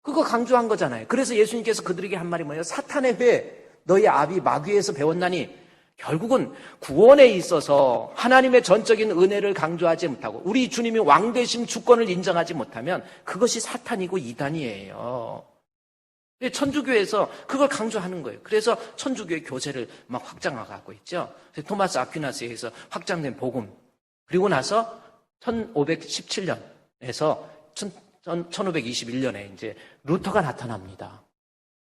그거 강조한 거잖아요. 그래서 예수님께서 그들에게 한 말이 뭐예요? 사탄의 회, 너희 아비 마귀에서 배웠나니 결국은 구원에 있어서 하나님의 전적인 은혜를 강조하지 못하고 우리 주님이 왕되심 주권을 인정하지 못하면 그것이 사탄이고 이단이에요. 천주교에서 그걸 강조하는 거예요. 그래서 천주교의 교세를 막 확장하고 있죠. 토마스 아퀴나스에 의해서 확장된 복음. 그리고 나서 1517년에서 1521년에 이제 루터가 나타납니다.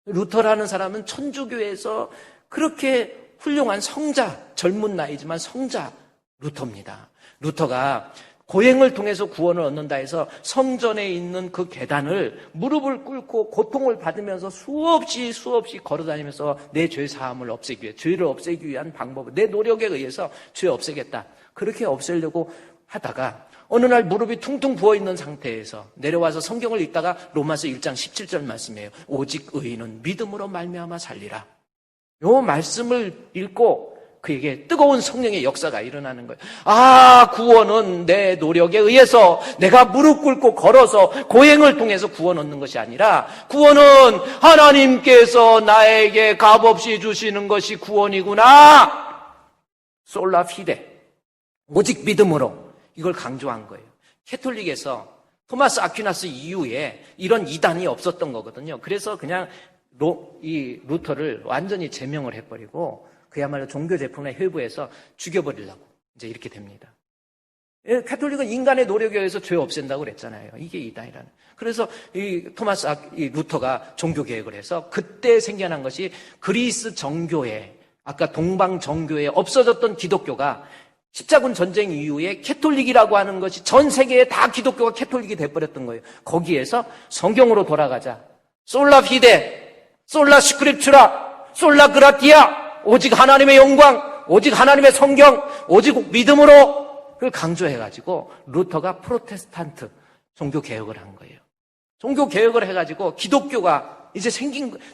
루터라는 사람은 천주교에서 그렇게 훌륭한 성자, 젊은 나이지만 성자 루터입니다. 루터가 고행을 통해서 구원을 얻는다 해서 성전에 있는 그 계단을 무릎을 꿇고 고통을 받으면서 수없이 걸어다니면서 내 죄 사함을 없애기 위해 죄를 없애기 위한 방법을 내 노력에 의해서 죄 없애겠다. 그렇게 없애려고 하다가 어느 날 무릎이 퉁퉁 부어있는 상태에서 내려와서 성경을 읽다가 로마서 1장 17절 말씀이에요. 오직 의인은 믿음으로 말미암아 살리라. 요 말씀을 읽고 그에게 뜨거운 성령의 역사가 일어나는 거예요. 아, 구원은 내 노력에 의해서 내가 무릎 꿇고 걸어서 고행을 통해서 구원 얻는 것이 아니라 구원은 하나님께서 나에게 값없이 주시는 것이 구원이구나. 솔라 피데. 오직 믿음으로 이걸 강조한 거예요. 캐톨릭에서 토마스 아퀴나스 이후에 이런 이단이 없었던 거거든요. 그래서 그냥 이 루터를 완전히 제명을 해버리고 그야말로 종교 제품의 회부에서 죽여버리려고 이제 이렇게 됩니다. 캐톨릭은 인간의 노력에 의해서 죄 없앤다고 그랬잖아요. 이게 이단이라는. 그래서 이 루터가 종교 개혁을 해서 그때 생겨난 것이 그리스 정교회, 아까 동방 정교회 없어졌던 기독교가 십자군 전쟁 이후에 캐톨릭이라고 하는 것이 전 세계에 다 기독교가 캐톨릭이 돼버렸던 거예요. 거기에서 성경으로 돌아가자. 솔라 피데, 솔라 스크립추라, 솔라 그라티아. 오직 하나님의 영광, 오직 하나님의 성경, 오직 믿음으로 그걸 강조해가지고 루터가 프로테스탄트 종교개혁을 한 거예요. 종교개혁을 해가지고 기독교가 이제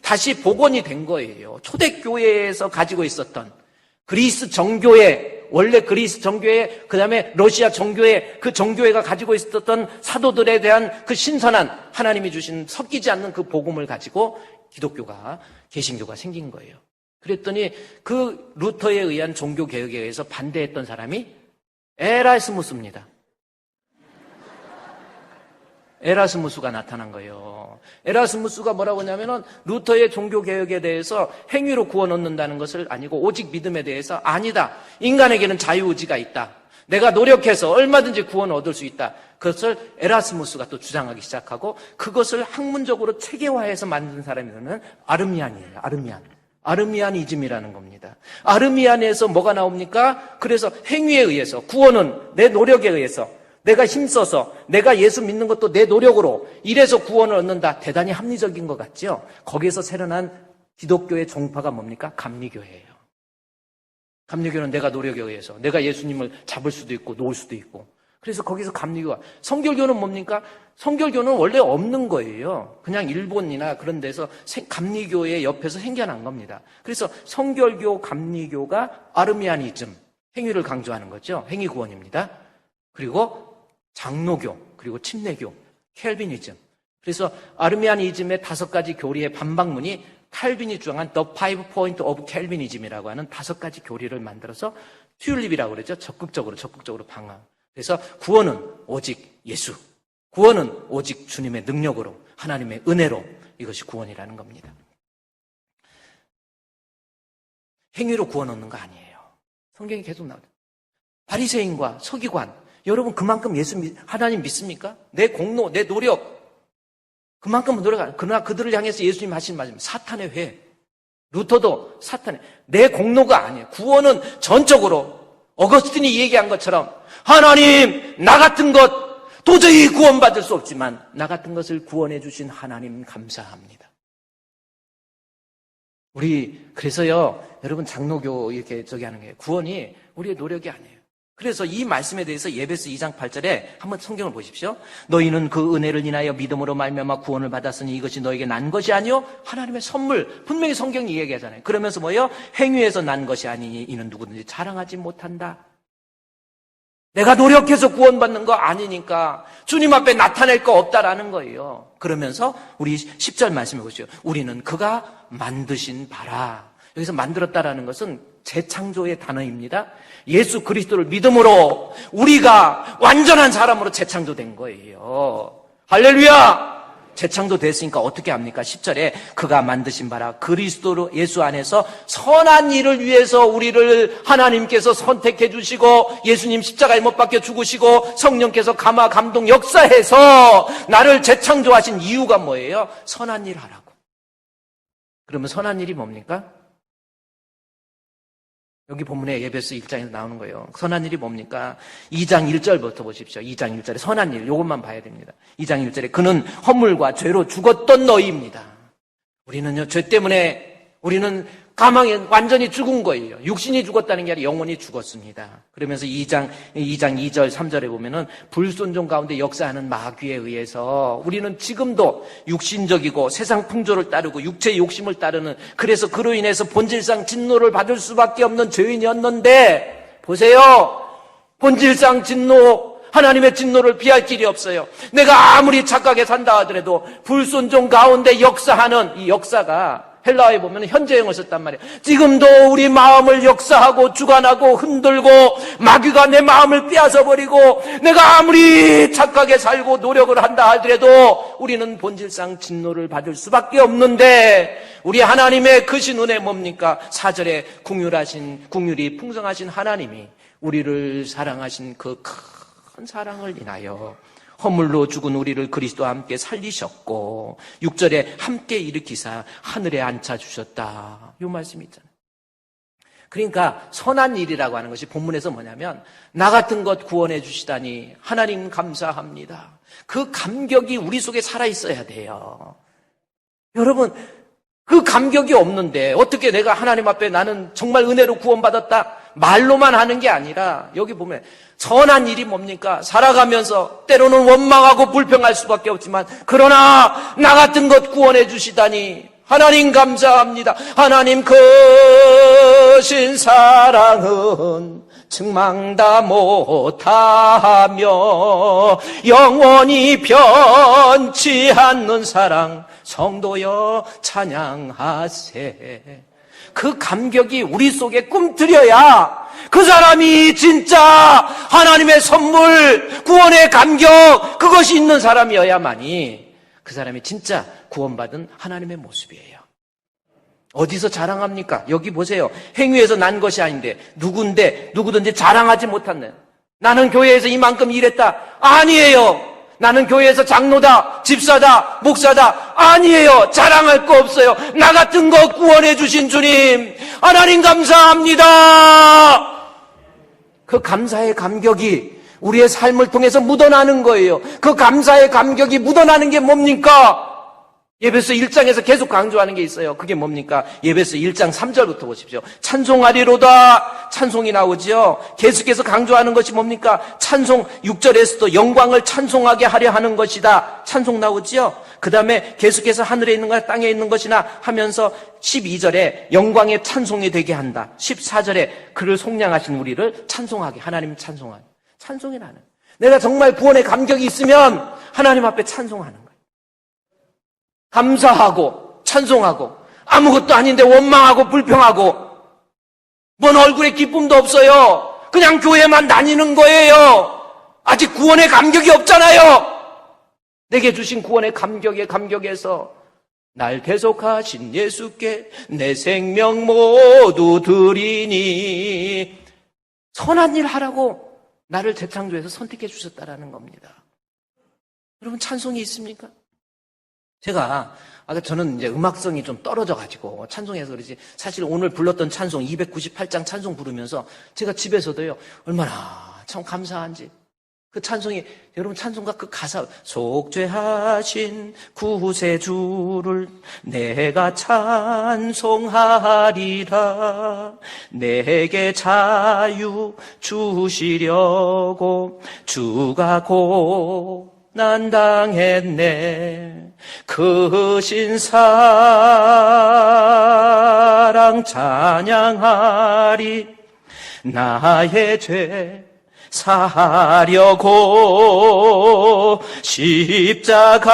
다시 복원이 된 거예요. 초대교회에서 가지고 있었던 그리스 정교회, 원래 그리스 정교회, 그 다음에 러시아 정교회, 그 정교회가 가지고 있었던 사도들에 대한 그 신선한 하나님이 주신 섞이지 않는 그 복음을 가지고 기독교가, 개신교가 생긴 거예요. 그랬더니 그 루터에 의한 종교개혁에 의해서 반대했던 사람이 에라스무스입니다. 에라스무스가 나타난 거예요. 에라스무스가 뭐라고 하냐면은 루터의 종교개혁에 대해서 행위로 구원 얻는다는 것을 아니고 오직 믿음에 대해서 아니다. 인간에게는 자유의지가 있다. 내가 노력해서 얼마든지 구원을 얻을 수 있다. 그것을 에라스무스가 또 주장하기 시작하고 그것을 학문적으로 체계화해서 만든 사람이면 아르미안이에요. 아르미안이즘이라는 겁니다. 아르미안에서 뭐가 나옵니까? 그래서 행위에 의해서 구원은 내 노력에 의해서 내가 힘써서 내가 예수 믿는 것도 내 노력으로 이래서 구원을 얻는다. 대단히 합리적인 것 같죠? 거기에서 새어난 기독교의 종파가 뭡니까? 감리교회예요. 감리교는 내가 노력에 의해서 내가 예수님을 잡을 수도 있고 놓을 수도 있고 그래서 거기서 감리교가 성결교는 뭡니까? 성결교는 원래 없는 거예요. 그냥 일본이나 그런 데서 감리교의 옆에서 생겨난 겁니다. 그래서 성결교, 감리교가 아르미아니즘, 행위를 강조하는 거죠. 행위 구원입니다. 그리고 장로교, 그리고 침례교, 켈비니즘. 그래서 아르미아니즘의 5가지 교리의 반박문이 칼빈이 주장한 The Five Point of Calvinism이라고 하는 5가지 교리를 만들어서 튤립이라고 그러죠. 적극적으로 방황. 그래서 구원은 오직 예수, 구원은 오직 주님의 능력으로, 하나님의 은혜로 이것이 구원이라는 겁니다. 행위로 구원 얻는 거 아니에요. 성경이 계속 나와요. 바리새인과 서기관, 여러분 그만큼 하나님 믿습니까? 내 공로, 내 노력 그만큼 노력하는. 그러나 그들을 향해서 예수님 하신 말씀, 사탄의 회. 루터도 사탄의 내 공로가 아니에요. 구원은 전적으로 어거스틴이 얘기한 것처럼 하나님, 나 같은 것 도저히 구원받을 수 없지만 나 같은 것을 구원해 주신 하나님 감사합니다. 우리 그래서요, 여러분 장로교 이렇게 하는 게 구원이 우리의 노력이 아니에요. 그래서 이 말씀에 대해서 예배서 2장 8절에 한번 성경을 보십시오. 너희는 그 은혜를 인하여 믿음으로 말미암아 구원을 받았으니 이것이 너에게 난 것이 아니요 하나님의 선물. 분명히 성경이 얘기하잖아요. 그러면서 뭐예요? 행위에서 난 것이 아니니 이는 누구든지 자랑하지 못한다. 내가 노력해서 구원받는 거 아니니까 주님 앞에 나타낼 거 없다라는 거예요. 그러면서 우리 10절 말씀해 보시죠. 우리는 그가 만드신 바라. 여기서 만들었다라는 것은 재창조의 단어입니다. 예수 그리스도를 믿음으로 우리가 완전한 사람으로 재창조된 거예요. 할렐루야! 재창조됐으니까 어떻게 합니까? 10절에 그가 만드신 바라 그리스도로 예수 안에서 선한 일을 위해서 우리를 하나님께서 선택해 주시고 예수님 십자가에 못 박혀 죽으시고 성령께서 감화 감동 역사해서 나를 재창조하신 이유가 뭐예요? 선한 일 하라고. 그러면 선한 일이 뭡니까? 여기 본문에 예배서 1장에서 나오는 거예요. 선한 일이 뭡니까? 2장 1절부터 보십시오. 2장 1절에 선한 일, 이것만 봐야 됩니다. 2장 1절에 그는 허물과 죄로 죽었던 너희입니다. 우리는요, 죄 때문에 우리는 가망에 완전히 죽은 거예요. 육신이 죽었다는 게 아니라 영혼이 죽었습니다. 그러면서 2장 2절 3절에 보면은 불순종 가운데 역사하는 마귀에 의해서 우리는 지금도 육신적이고 세상 풍조를 따르고 육체의 욕심을 따르는, 그래서 그로 인해서 본질상 진노를 받을 수밖에 없는 죄인이었는데 보세요. 본질상 진노, 하나님의 진노를 피할 길이 없어요. 내가 아무리 착하게 산다 하더라도 불순종 가운데 역사하는 이 역사가 헬라어에 보면 현재형을 썼단 말이에요. 지금도 우리 마음을 역사하고 주관하고 흔들고 마귀가 내 마음을 빼앗아버리고 내가 아무리 착하게 살고 노력을 한다 하더라도 우리는 본질상 진노를 받을 수밖에 없는데 우리 하나님의 크신 은혜 뭡니까? 4절에 긍휼이 풍성하신 하나님이 우리를 사랑하신 그 큰 사랑을 인하여 허물로 죽은 우리를 그리스도와 함께 살리셨고 6절에 함께 일으키사 하늘에 앉혀주셨다. 이 말씀이 있잖아요. 그러니까 선한 일이라고 하는 것이 본문에서 뭐냐면 나 같은 것 구원해 주시다니 하나님 감사합니다. 그 감격이 우리 속에 살아있어야 돼요. 여러분, 그 감격이 없는데 어떻게 내가 하나님 앞에 나는 정말 은혜로 구원받았다 말로만 하는 게 아니라 여기 보면 선한 일이 뭡니까? 살아가면서 때로는 원망하고 불평할 수밖에 없지만 그러나 나 같은 것 구원해 주시다니 하나님 감사합니다. 하나님 크신 사랑은 증망다 못하며 영원히 변치 않는 사랑 성도여 찬양하세. 그 감격이 우리 속에 꿈틀려야 그 사람이 진짜 하나님의 선물, 구원의 감격, 그것이 있는 사람이어야만이 그 사람이 진짜 구원받은 하나님의 모습이에요. 어디서 자랑합니까? 여기 보세요. 행위에서 난 것이 아닌데 누구든지 자랑하지 못한다. 나는 교회에서 이만큼 일했다. 아니에요. 나는 교회에서 장로다, 집사다, 목사다. 아니에요. 자랑할 거 없어요. 나 같은 거 구원해 주신 주님 하나님 감사합니다. 그 감사의 감격이 우리의 삶을 통해서 묻어나는 거예요. 그 감사의 감격이 묻어나는 게 뭡니까? 예배서 1장에서 계속 강조하는 게 있어요. 그게 뭡니까? 예배서 1장 3절부터 보십시오. 찬송하리로다. 찬송이 나오죠. 계속해서 강조하는 것이 뭡니까? 찬송 6절에서도 영광을 찬송하게 하려 하는 것이다. 찬송 나오죠. 그 다음에 계속해서 하늘에 있는 것이나 땅에 있는 것이나 하면서 12절에 영광의 찬송이 되게 한다. 14절에 그를 속량하신 우리를 찬송하게, 하나님 찬송하게. 찬송이라는, 내가 정말 구원의 감격이 있으면 하나님 앞에 찬송하는 거예요. 감사하고 찬송하고 아무것도 아닌데 원망하고 불평하고 뭔 얼굴에 기쁨도 없어요. 그냥 교회만 다니는 거예요. 아직 구원의 감격이 없잖아요. 내게 주신 구원의 감격에서 날 계속하신 예수께 내 생명 모두 드리니, 선한 일 하라고 나를 재창조해서 선택해 주셨다라는 겁니다. 여러분, 찬송이 있습니까? 저는 이제 음악성이 좀 떨어져가지고 찬송해서 그러지, 사실 오늘 불렀던 찬송 298장 찬송 부르면서 제가 집에서도요, 얼마나 참 감사한지. 그 찬송이, 여러분 찬송가 그 가사, 속죄하신 구세주를 내가 찬송하리라. 내게 자유 주시려고 주가 고난 당했네. 그 신사랑 찬양하리. 나의 죄 사하려고 십자가에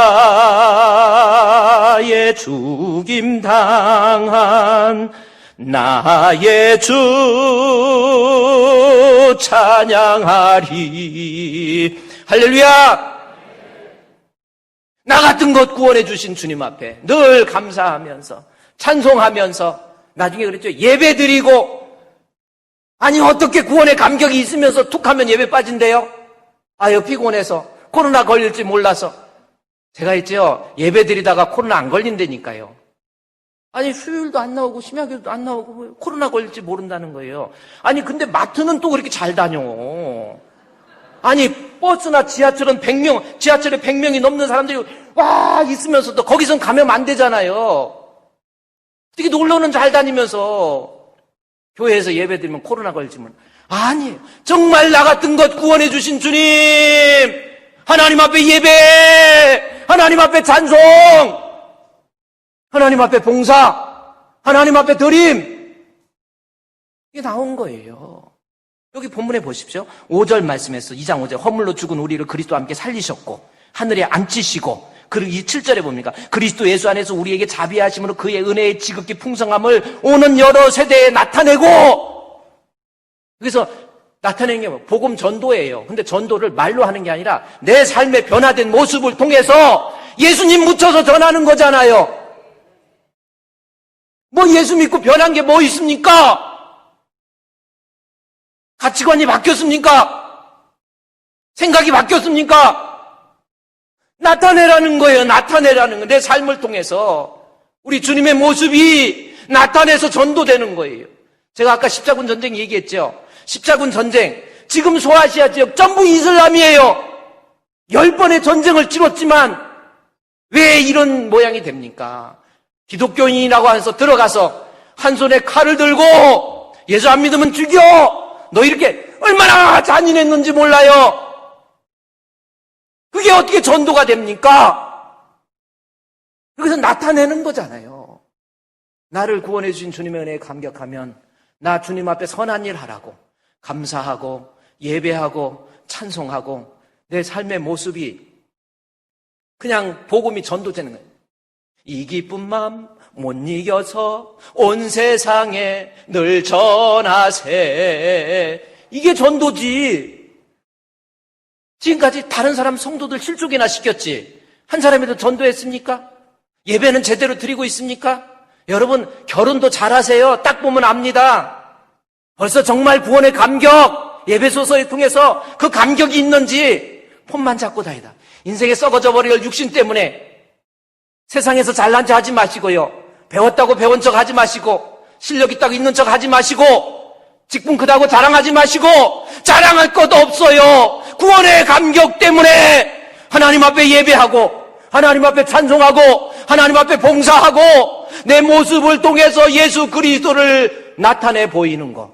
죽임 당한 나의 주 찬양하리. 할렐루야! 나 같은 것 구원해 주신 주님 앞에 늘 감사하면서 찬송하면서, 나중에 그랬죠, 예배 드리고. 아니 어떻게 구원의 감격이 있으면서 툭 하면 예배 빠진대요? 아유, 피곤해서, 코로나 걸릴지 몰라서. 제가 했죠, 예배 드리다가 코로나 안 걸린다니까요. 아니 수요일도 안 나오고 심야교도 안 나오고 코로나 걸릴지 모른다는 거예요. 아니 근데 마트는 또 그렇게 잘 다녀. 아니 버스나 지하철에 100명이 넘는 사람들이 와 있으면서도 거기선 가면 안 되잖아요. 어떻게 놀러는 잘 다니면서 교회에서 예배드리면 코로나 걸리면. 아니 정말 나 같은 것 구원해 주신 주님, 하나님 앞에 예배, 하나님 앞에 찬송, 하나님 앞에 봉사, 하나님 앞에 드림, 이게 나온 거예요. 여기 본문에 보십시오. 5절 말씀에서 2장 5절, 허물로 죽은 우리를 그리스도와 함께 살리셨고 하늘에 앉히시고, 그리고 이 7절에 봅니까? 그리스도 예수 안에서 우리에게 자비하심으로 그의 은혜의 지극히 풍성함을 오는 여러 세대에 나타내고. 그래서 나타내는 게 복음 전도예요. 근데 전도를 말로 하는 게 아니라 내 삶의 변화된 모습을 통해서 예수님 묻혀서 전하는 거잖아요. 뭐 예수 믿고 변한 게 뭐 있습니까? 가치관이 바뀌었습니까? 생각이 바뀌었습니까? 나타내라는 거예요. 나타내라는 거. 내 삶을 통해서 우리 주님의 모습이 나타내서 전도되는 거예요. 제가 아까 십자군 전쟁 얘기했죠. 십자군 전쟁, 지금 소아시아 지역 전부 이슬람이에요. 10번의 전쟁을 치렀지만 왜 이런 모양이 됩니까? 기독교인이라고 해서 들어가서 한 손에 칼을 들고 예수 안 믿으면 죽여, 너 이렇게 얼마나 잔인했는지 몰라요. 그게 어떻게 전도가 됩니까? 그래서 나타내는 거잖아요. 나를 구원해 주신 주님의 은혜에 감격하면 나 주님 앞에 선한 일 하라고 감사하고 예배하고 찬송하고 내 삶의 모습이 그냥 복음이 전도되는 거예요. 이 기쁜 마음 못 이겨서 온 세상에 늘 전하세. 이게 전도지. 지금까지 다른 사람 성도들 실족이나 시켰지, 한 사람이라도 전도했습니까? 예배는 제대로 드리고 있습니까? 여러분 결혼도 잘하세요. 딱 보면 압니다. 벌써 정말 구원의 감격, 예배소서를 통해서 그 감격이 있는지 폰만 잡고 다니다. 인생에 썩어져 버릴 육신 때문에 세상에서 잘난 척 하지 마시고요, 배웠다고 배운 척 하지 마시고, 실력 있다고 있는 척 하지 마시고, 직분 크다고 자랑하지 마시고, 자랑할 것도 없어요. 구원의 감격 때문에 하나님 앞에 예배하고 하나님 앞에 찬송하고 하나님 앞에 봉사하고 내 모습을 통해서 예수 그리스도를 나타내 보이는 것,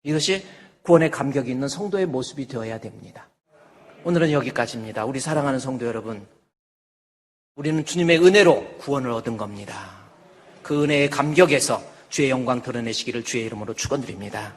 이것이 구원의 감격이 있는 성도의 모습이 되어야 됩니다. 오늘은 여기까지입니다. 우리 사랑하는 성도 여러분, 우리는 주님의 은혜로 구원을 얻은 겁니다. 그 은혜의 감격에서 주의 영광 드러내시기를 주의 이름으로 축원드립니다.